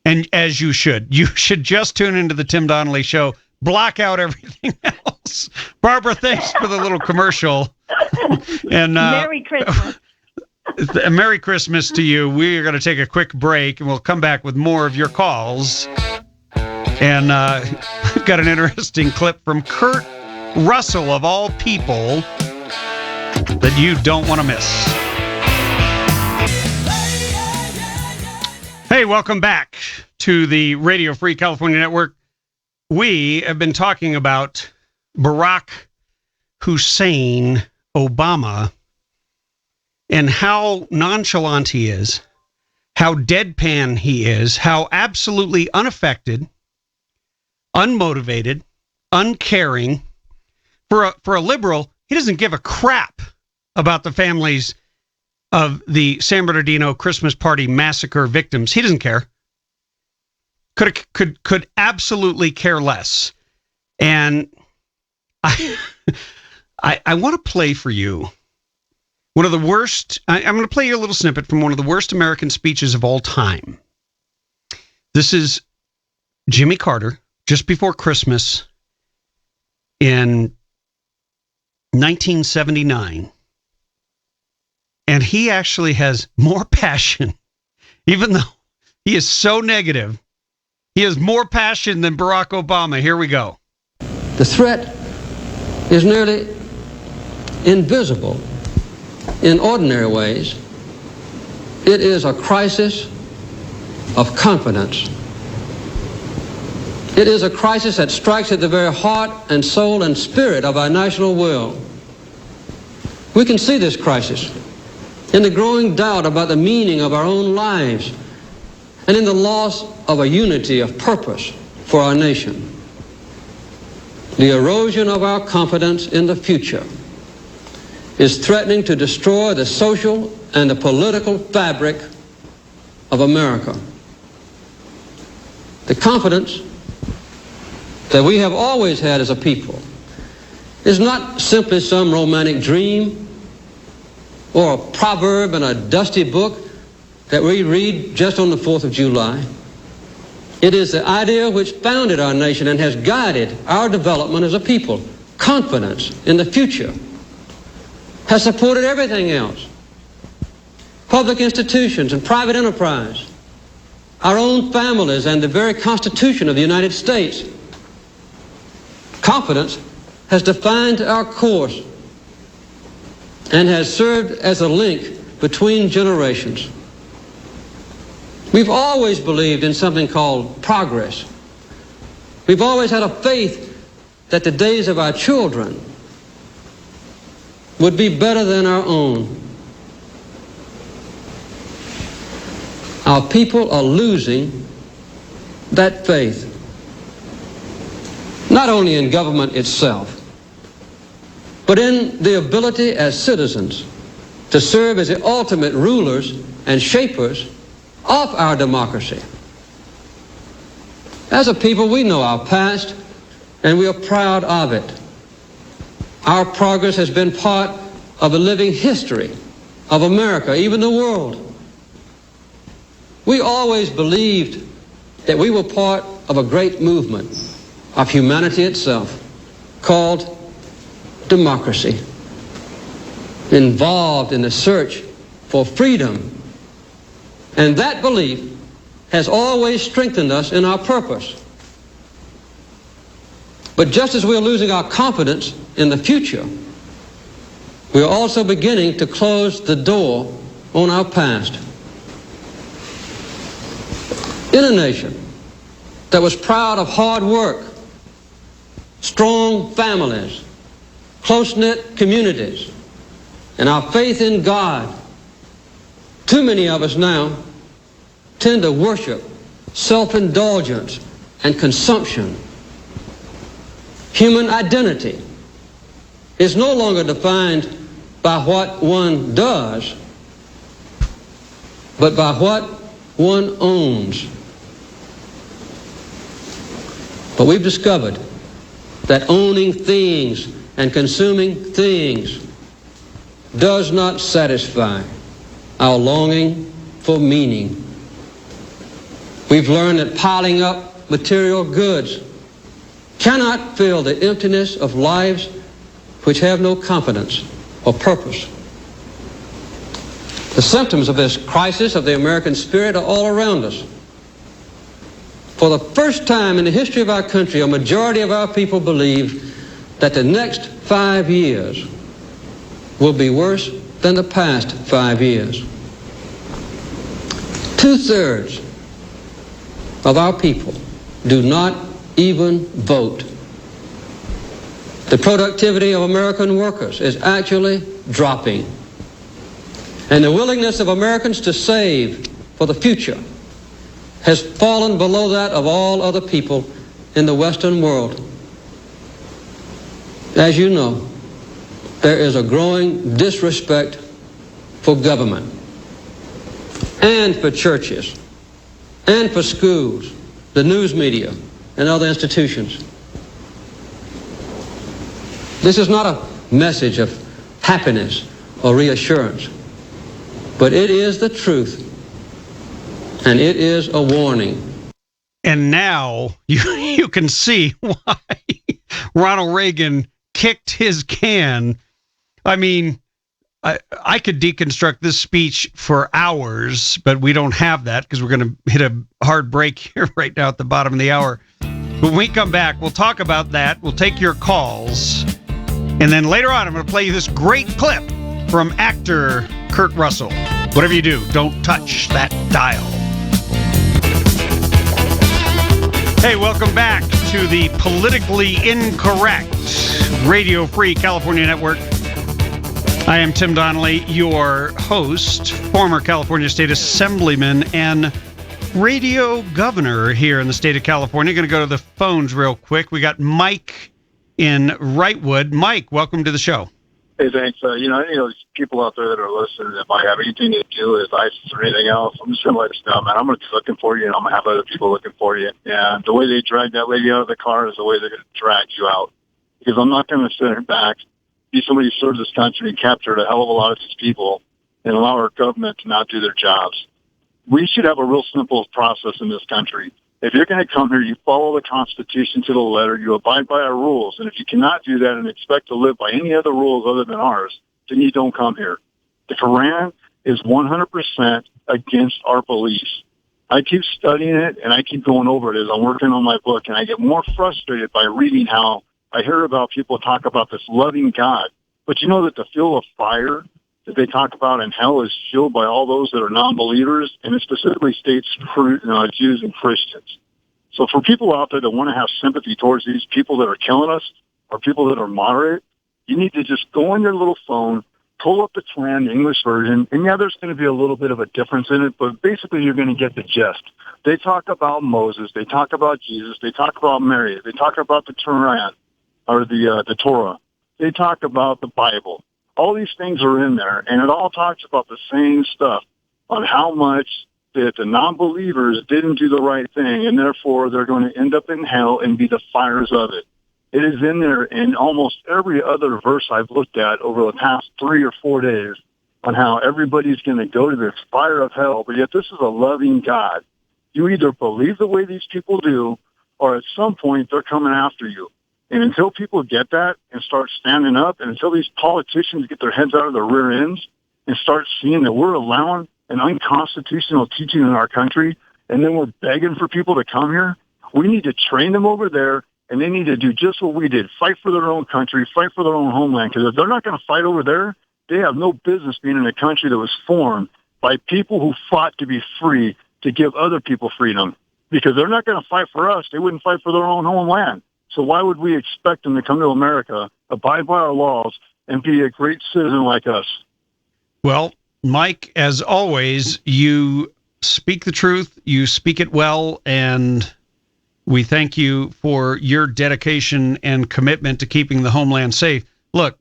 And as you should. You should just tune into the Tim Donnelly Show. Block out everything else. Barbara, thanks for the little commercial. And Merry Christmas. Merry Christmas to you. We are going to take a quick break, and we'll come back with more of your calls. And got an interesting clip from Kurt Russell, of all people, that you don't want to miss. Hey, welcome back to the Radio Free California Network. We have been talking about Barack Hussein Obama and how nonchalant he is, how deadpan he is, how absolutely unaffected unmotivated, uncaring. For a liberal, he doesn't give a crap about the families of the San Bernardino Christmas party massacre victims. He doesn't care. Could absolutely care less. And I want to play for you one of the worst. I'm going to play you a little snippet from one of the worst American speeches of all time. This is Jimmy Carter just before Christmas in 1979. And he actually has more passion, even though he is so negative. He has more passion than Barack Obama. Here we go. The threat is nearly invisible in ordinary ways. It is a crisis of confidence. It is a crisis that strikes at the very heart and soul and spirit of our national will. We can see this crisis in the growing doubt about the meaning of our own lives and in the loss of a unity of purpose for our nation. The erosion of our confidence in the future is threatening to destroy the social and the political fabric of America. The confidence that we have always had as a people is not simply some romantic dream or a proverb in a dusty book that we read just on the 4th of July. It is the idea which founded our nation and has guided our development as a people. Confidence in the future has supported everything else. Public institutions and private enterprise, our own families, and the very Constitution of the United States. Confidence has defined our course and has served as a link between generations. We've always believed in something called progress. We've always had a faith that the days of our children would be better than our own. Our people are losing that faith, not only in government itself, but in the ability as citizens to serve as the ultimate rulers and shapers of our democracy. As a people, we know our past, and we are proud of it. Our progress has been part of a living history of America, even the world. We always believed that we were part of a great movement of humanity itself called democracy, involved in the search for freedom. And that belief has always strengthened us in our purpose. But just as we are losing our confidence in the future, we are also beginning to close the door on our past. In a nation that was proud of hard work, strong families, close-knit communities, and our faith in God, too many of us now tend to worship self-indulgence and consumption. Human identity is no longer defined by what one does, but by what one owns. But we've discovered that owning things and consuming things does not satisfy our longing for meaning. We've learned that piling up material goods cannot fill the emptiness of lives which have no confidence or purpose. The symptoms of this crisis of the American spirit are all around us. For the first time in the history of our country, a majority of our people believe that the next 5 years will be worse than the past 5 years. 2/3 of our people do not even vote. The productivity of American workers is actually dropping. And the willingness of Americans to save for the future has fallen below that of all other people in the Western world. As you know, there is a growing disrespect for government and for churches and for schools, the news media, and other institutions. This is not a message of happiness or reassurance, but it is the truth, and it is a warning. And now you can see why Ronald Reagan kicked his can. I mean, I could deconstruct this speech for hours, but we don't have that because we're going to hit a hard break here right now at the bottom of the hour. When we come back, we'll talk about that. We'll take your calls. And then later on, I'm going to play you this great clip from actor Kurt Russell. Whatever you do, don't touch that dial. Hey, welcome back to the Politically Incorrect Radio Free California Network. I am Tim Donnelly, your host, former California State Assemblyman and radio governor here in the state of California. Going to go to the phones real quick. We got Mike in Wrightwood. Mike, welcome to the show. Hey, thanks. Any of those people out there that are listening that might have anything to do with ISIS or anything else, I'm just going to let you know, man. I'm going to be looking for you, and I'm going to have other people looking for you. And the way they dragged that lady out of the car is the way they're going to drag you out. Because I'm not going to sit her back, be somebody who served this country and captured a hell of a lot of these people and allow our government to not do their jobs. We should have a real simple process in this country. If you're going to come here, you follow the Constitution to the letter, you abide by our rules. And if you cannot do that and expect to live by any other rules other than ours, then you don't come here. The Quran is 100% against our beliefs. I keep studying it, and I keep going over it as I'm working on my book, and I get more frustrated by reading how I hear about people talk about this loving God. But you know that the fuel of fire that they talk about in hell is fueled by all those that are non-believers, and it specifically states Jews and Christians. So for people out there that want to have sympathy towards these people that are killing us or people that are moderate, you need to just go on your little phone, pull up the Quran, the English version, and yeah, there's going to be a little bit of a difference in it, but basically you're going to get the gist. They talk about Moses, they talk about Jesus, they talk about Mary, they talk about the Quran or the Torah, they talk about the Bible. All these things are in there, and it all talks about the same stuff on how much that the non-believers didn't do the right thing, and therefore they're going to end up in hell and be the fires of it. It is in there in almost every other verse I've looked at over the past 3 or 4 days on how everybody's going to go to this fire of hell, but yet this is a loving God. You either believe the way these people do, or at some point they're coming after you. And until people get that and start standing up, and until these politicians get their heads out of their rear ends and start seeing that we're allowing an unconstitutional teaching in our country, and then we're begging for people to come here, we need to train them over there, and they need to do just what we did, fight for their own country, fight for their own homeland, because if they're not going to fight over there, they have no business being in a country that was formed by people who fought to be free to give other people freedom. Because they're not going to fight for us. They wouldn't fight for their own homeland. So why would we expect them to come to America, abide by our laws, and be a great citizen like us? Well, Mike, as always, you speak the truth, you speak it well, and we thank you for your dedication and commitment to keeping the homeland safe. Look,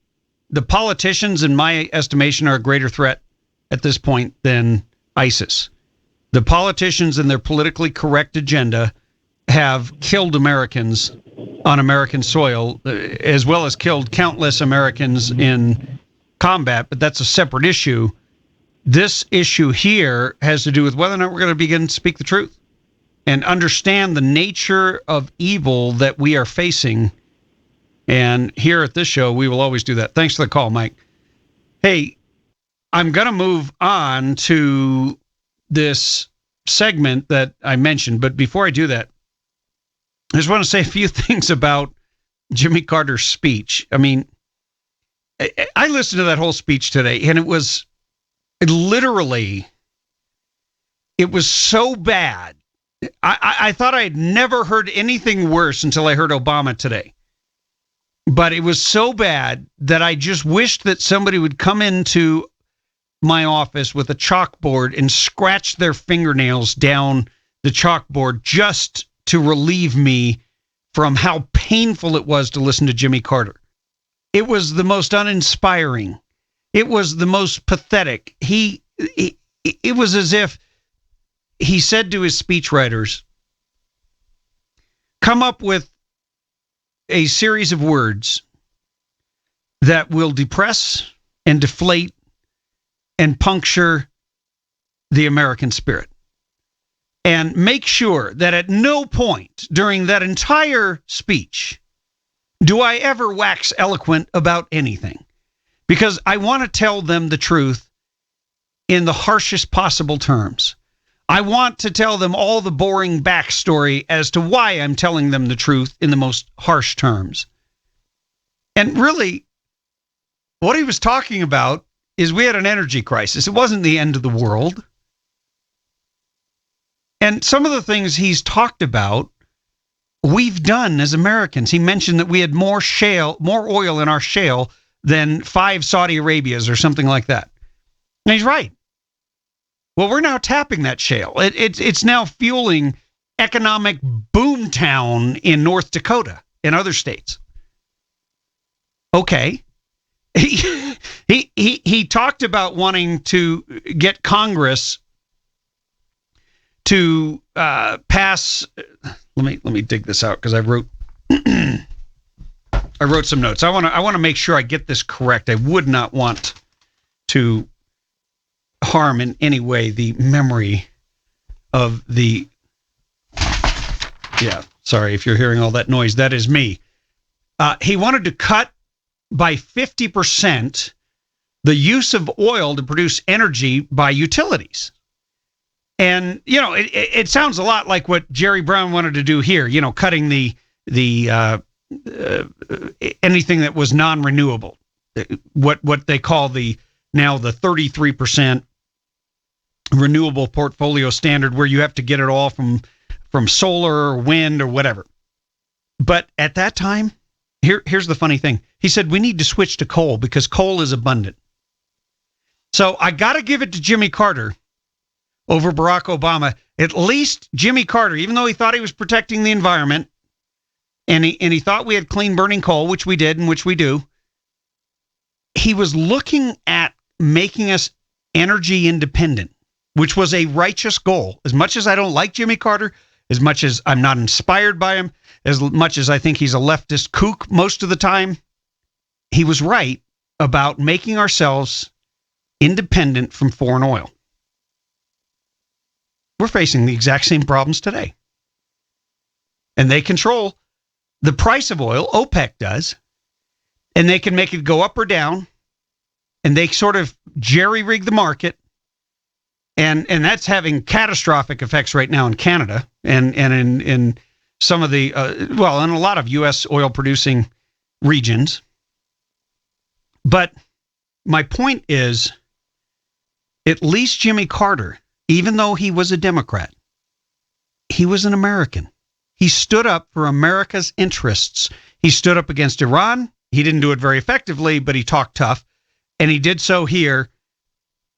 the politicians, in my estimation, are a greater threat at this point than ISIS. The politicians and their politically correct agenda have killed Americans on American soil, as well as killed countless Americans in combat, but that's a separate issue. This issue here has to do with whether or not we're going to begin to speak the truth and understand the nature of evil that we are facing. And here at this show, we will always do that. Thanks for the call, Mike. Hey, I'm going to move on to this segment that I mentioned, but before I do that, I just want to say a few things about Jimmy Carter's speech. I mean, I listened to that whole speech today, and it was so bad. I thought I had never heard anything worse until I heard Obama today. But it was so bad that I just wished that somebody would come into my office with a chalkboard and scratch their fingernails down the chalkboard just to relieve me from how painful it was to listen to Jimmy Carter. It was the most uninspiring. It was the most pathetic. It was as if he said to his speechwriters, come up with a series of words that will depress and deflate and puncture the American spirit. And make sure that at no point during that entire speech do I ever wax eloquent about anything. Because I want to tell them the truth in the harshest possible terms. I want to tell them all the boring backstory as to why I'm telling them the truth in the most harsh terms. And really, what he was talking about is we had an energy crisis. It wasn't the end of the world. And some of the things he's talked about, we've done as Americans. He mentioned that we had more oil in our shale than 5 Saudi Arabias or something like that. And he's right. Well, we're now tapping that shale. It's now fueling economic boomtown in North Dakota and other states. Okay. He talked about wanting to get Congress to pass. Let me dig this out because I wrote some notes. I want to make sure I get this correct. I would not want to harm in any way the memory of the. Yeah, sorry if you're hearing all that noise. That is me. He wanted to cut by 50% the use of oil to produce energy by utilities. And, you know, it sounds a lot like what Jerry Brown wanted to do here, you know, cutting the anything that was non-renewable, what they call the 33% renewable portfolio standard, where you have to get it all from solar or wind or whatever. But at that time, here's the funny thing. He said, we need to switch to coal because coal is abundant. So I got to give it to Jimmy Carter over Barack Obama. At least Jimmy Carter, even though he thought he was protecting the environment, and he thought we had clean burning coal, which we did and which we do, he was looking at making us energy independent, which was a righteous goal. As much as I don't like Jimmy Carter, as much as I'm not inspired by him, as much as I think he's a leftist kook most of the time, he was right about making ourselves independent from foreign oil. We're facing the exact same problems today. And they control the price of oil, OPEC does, and they can make it go up or down, and they sort of jerry-rig the market, and that's having catastrophic effects right now in Canada and in some of the, in a lot of U.S. oil-producing regions. But my point is, at least Jimmy Carter, even though he was a Democrat, he was an American. He stood up for America's interests. He stood up against Iran. He didn't do it very effectively, but he talked tough. And he did so here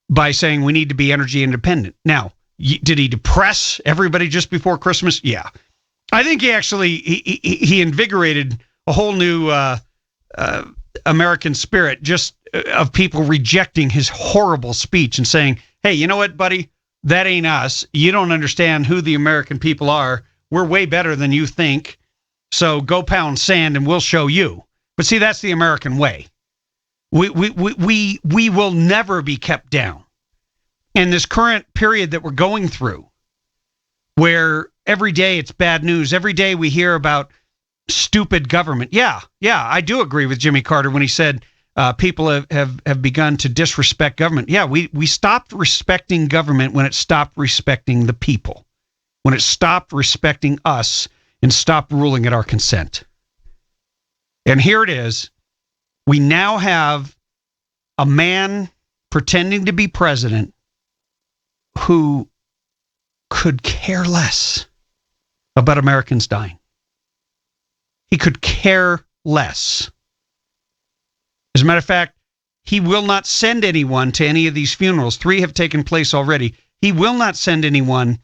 by saying we need to be energy independent. Now, did he depress everybody just before Christmas? Yeah. I think he actually, he invigorated a whole new American spirit just of people rejecting his horrible speech and saying, hey, you know what, buddy? That ain't us. You don't understand who the American people are. We're way better than you think. So go pound sand and we'll show you. But see, that's the American way. We will never be kept down. And this current period that we're going through, where every day it's bad news, every day we hear about stupid government. Yeah, I do agree with Jimmy Carter when he said people have begun to disrespect government. Yeah, we stopped respecting government when it stopped respecting the people, when it stopped respecting us and stopped ruling at our consent. And here it is. We now have a man pretending to be president who could care less about Americans dying. He could care less. As a matter of fact, he will not send anyone to any of these funerals. 3 have taken place already. He will not send anyone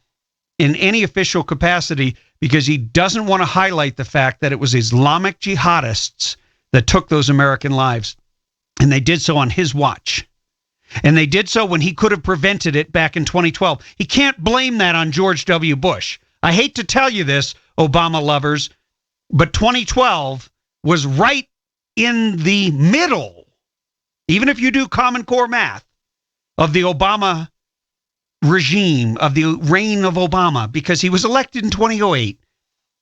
in any official capacity because he doesn't want to highlight the fact that it was Islamic jihadists that took those American lives. And they did so on his watch. And they did so when he could have prevented it back in 2012. He can't blame that on George W. Bush. I hate to tell you this, Obama lovers, but 2012 was right in the middle, even if you do Common Core math, of the Obama regime, of the reign of Obama, because he was elected in 2008.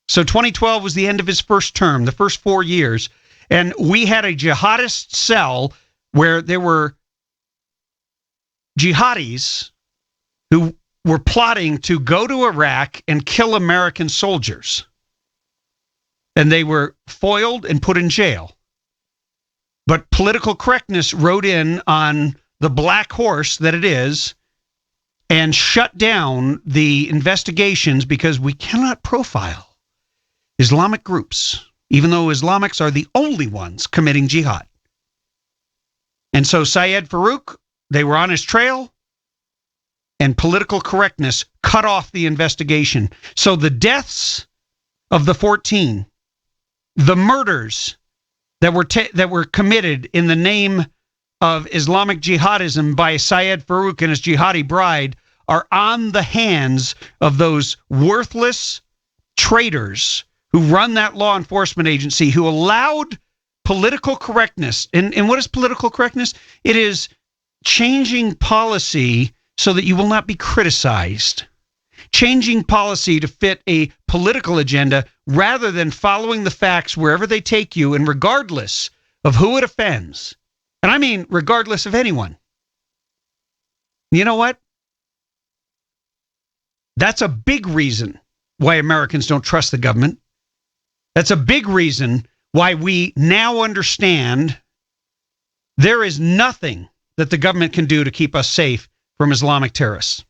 So 2012 was the end of his first term, the first 4 years. And we had a jihadist cell where there were jihadis who were plotting to go to Iraq and kill American soldiers. And they were foiled and put in jail. But political correctness rode in on the black horse that it is and shut down the investigations because we cannot profile Islamic groups, even though Islamics are the only ones committing jihad. And so Syed Farouk, they were on his trail, and political correctness cut off the investigation. So the deaths of the 14, the murders that were committed in the name of Islamic jihadism by Syed Farouk and his jihadi bride are on the hands of those worthless traitors who run that law enforcement agency, who allowed political correctness. And what is political correctness? It is changing policy so that you will not be criticized. Changing policy to fit a political agenda rather than following the facts wherever they take you and regardless of who it offends. And I mean regardless of anyone. You know what? That's a big reason why Americans don't trust the government. That's a big reason why we now understand there is nothing that the government can do to keep us safe from Islamic terrorists.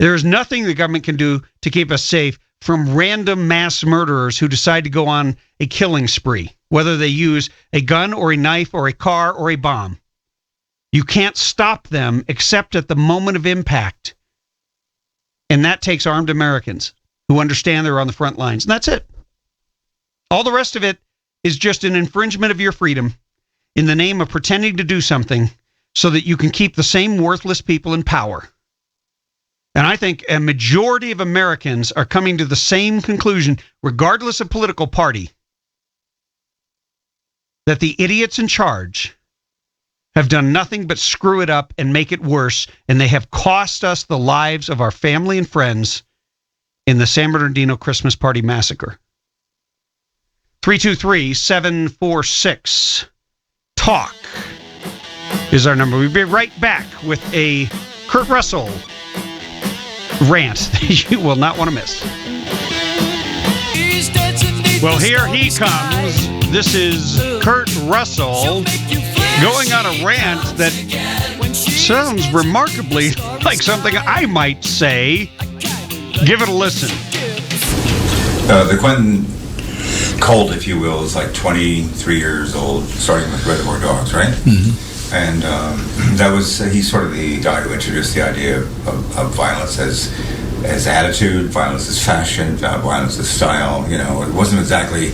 There is nothing the government can do to keep us safe from random mass murderers who decide to go on a killing spree, whether they use a gun or a knife or a car or a bomb. You can't stop them except at the moment of impact. And that takes armed Americans who understand they're on the front lines. And that's it. All the rest of it is just an infringement of your freedom in the name of pretending to do something so that you can keep the same worthless people in power. And I think a majority of Americans are coming to the same conclusion, regardless of political party, that the idiots in charge have done nothing but screw it up and make it worse, and they have cost us the lives of our family and friends in the San Bernardino Christmas Party Massacre. 323-746-TALK is our number. We'll be right back with a Kurt Russell rant that you will not want to miss. Well, here he comes. This is Kurt Russell going on a rant that sounds remarkably like something I might say. Give it a listen. The Quentin cult, if you will, is like 23 years old, starting with Reservoir Dogs, right? Mm-hmm. And that was, he's sort of the guy who introduced the idea of violence as attitude, violence as fashion, violence as style. You know, it wasn't exactly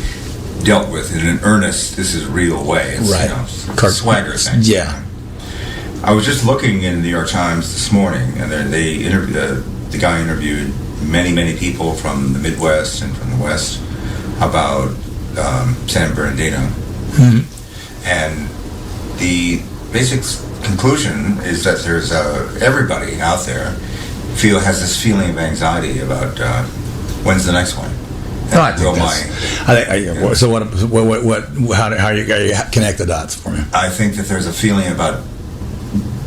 dealt with in an earnest, this is real way. It's, right. You know, it's a swagger thing. Yeah. I was just looking in the New York Times this morning, and they interviewed, the guy interviewed many people from the Midwest and from the West about San Bernardino. Mm-hmm. And the basic conclusion is that there's everybody out there has this feeling of anxiety about when's the next one. No, I think so what? How you connect the dots for me? I think that there's a feeling about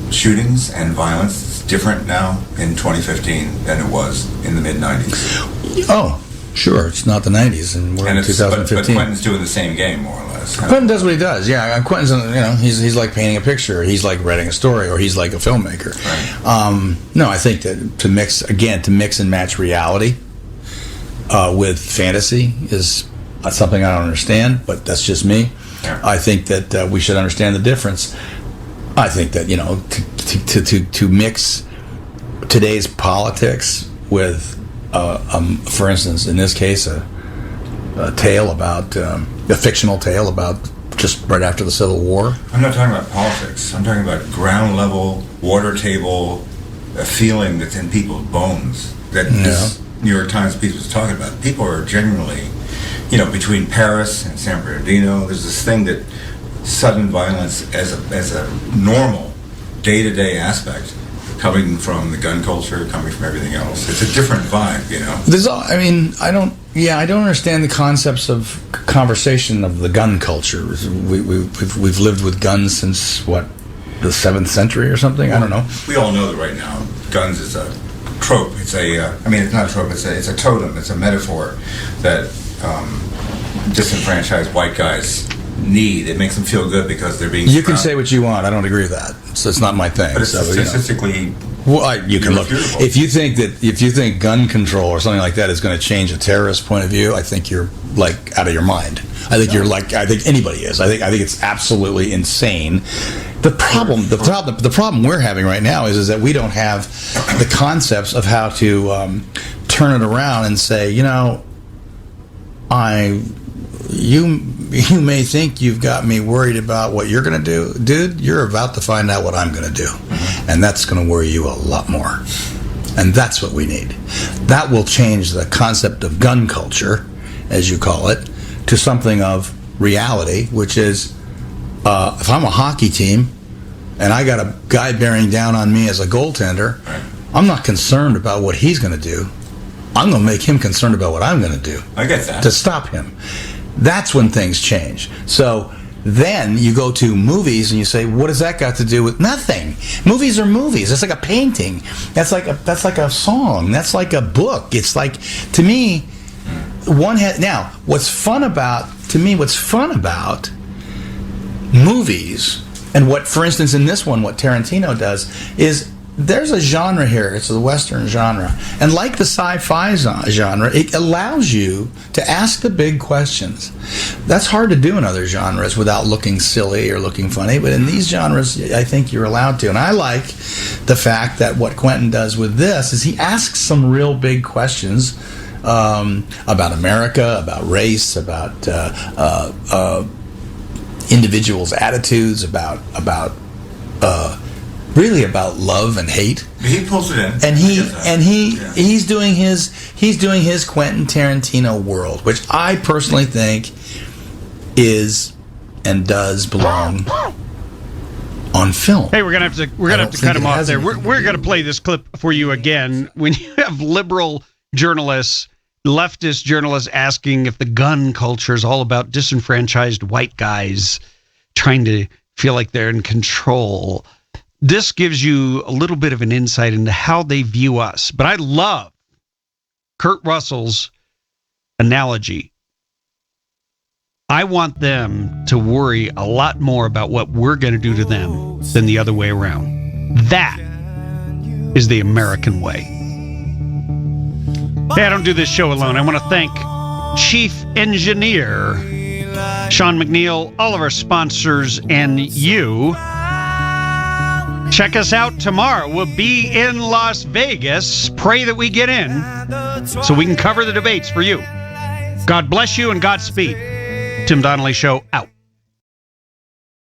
shootings and violence that's different now in 2015 than it was in the mid-90s. Oh, sure. It's not the 90s, and we're in 2015. But Quentin's doing the same game, more or less. Quentin does what he does. Yeah, Quentin's, he's like painting a picture. He's like writing a story, or he's like a filmmaker. Right. No, I think that to mix and match reality with fantasy is something I don't understand, but that's just me. Yeah. I think that we should understand the difference. I think that, to mix today's politics with for instance, in this case, a tale about a fictional tale about just right after the Civil War. I'm not talking about politics. I'm talking about ground level, water table, a feeling that's in people's bones that this New York Times piece was talking about. People are genuinely, between Paris and San Bernardino, there's this thing that sudden violence as a normal day-to-day aspect coming from the gun culture, coming from everything else. It's a different vibe, I don't understand the concepts of conversation of the gun culture. We've lived with guns since, the 7th century or something? I don't know. We all know that right now, guns is a trope. It's it's not a trope, it's a totem, it's a metaphor that disenfranchised white guys need. It makes them feel good because they're being... You can say what you want. I don't agree with that. So it's not my thing. But it's statistically... you can look. If you think gun control or something like that is going to change a terrorist point of view, I think you're out of your mind. I think I think anybody is. I think it's absolutely insane. The problem we're having right now is that we don't have the concepts of how to turn it around and say, you may think you've got me worried about what you're going to do. Dude, you're about to find out what I'm going to do. Mm-hmm. And that's going to worry you a lot more. And that's what we need. That will change the concept of gun culture, as you call it, to something of reality, which is if I'm a hockey team and I got a guy bearing down on me as a goaltender, I'm not concerned about what he's going to do. I'm going to make him concerned about what I'm going to do. I get that. To stop him. That's when things change. So then you go to movies and you say, what does that got to do with nothing? Movies are movies. It's like a painting. That's like a song. That's like a book. It's like, to me, now what's fun about movies, and what, for instance, in this one, what Tarantino does is there's a genre here. It's the Western genre. And like the sci-fi genre, it allows you to ask the big questions. That's hard to do in other genres without looking silly or looking funny. But in these genres, I think you're allowed to. And I like the fact that what Quentin does with this is he asks some real big questions about America, about race, about individuals' attitudes, about really about love and hate. He pulls it in, and he's doing his Quentin Tarantino world, which I personally think is and does belong on film. Hey, we're gonna have to cut him off there. We're gonna play this clip for you again. When you have liberal journalists, leftist journalists asking if the gun culture is all about disenfranchised white guys trying to feel like they're in control. This gives you a little bit of an insight into how they view us. But I love Kurt Russell's analogy. I want them to worry a lot more about what we're going to do to them than the other way around. That is the American way. Hey, I don't do this show alone. I want to thank Chief Engineer Sean McNeil, all of our sponsors, and you. Check us out tomorrow. We'll be in Las Vegas. Pray that we get in so we can cover the debates for you. God bless you and Godspeed. Tim Donnelly Show out.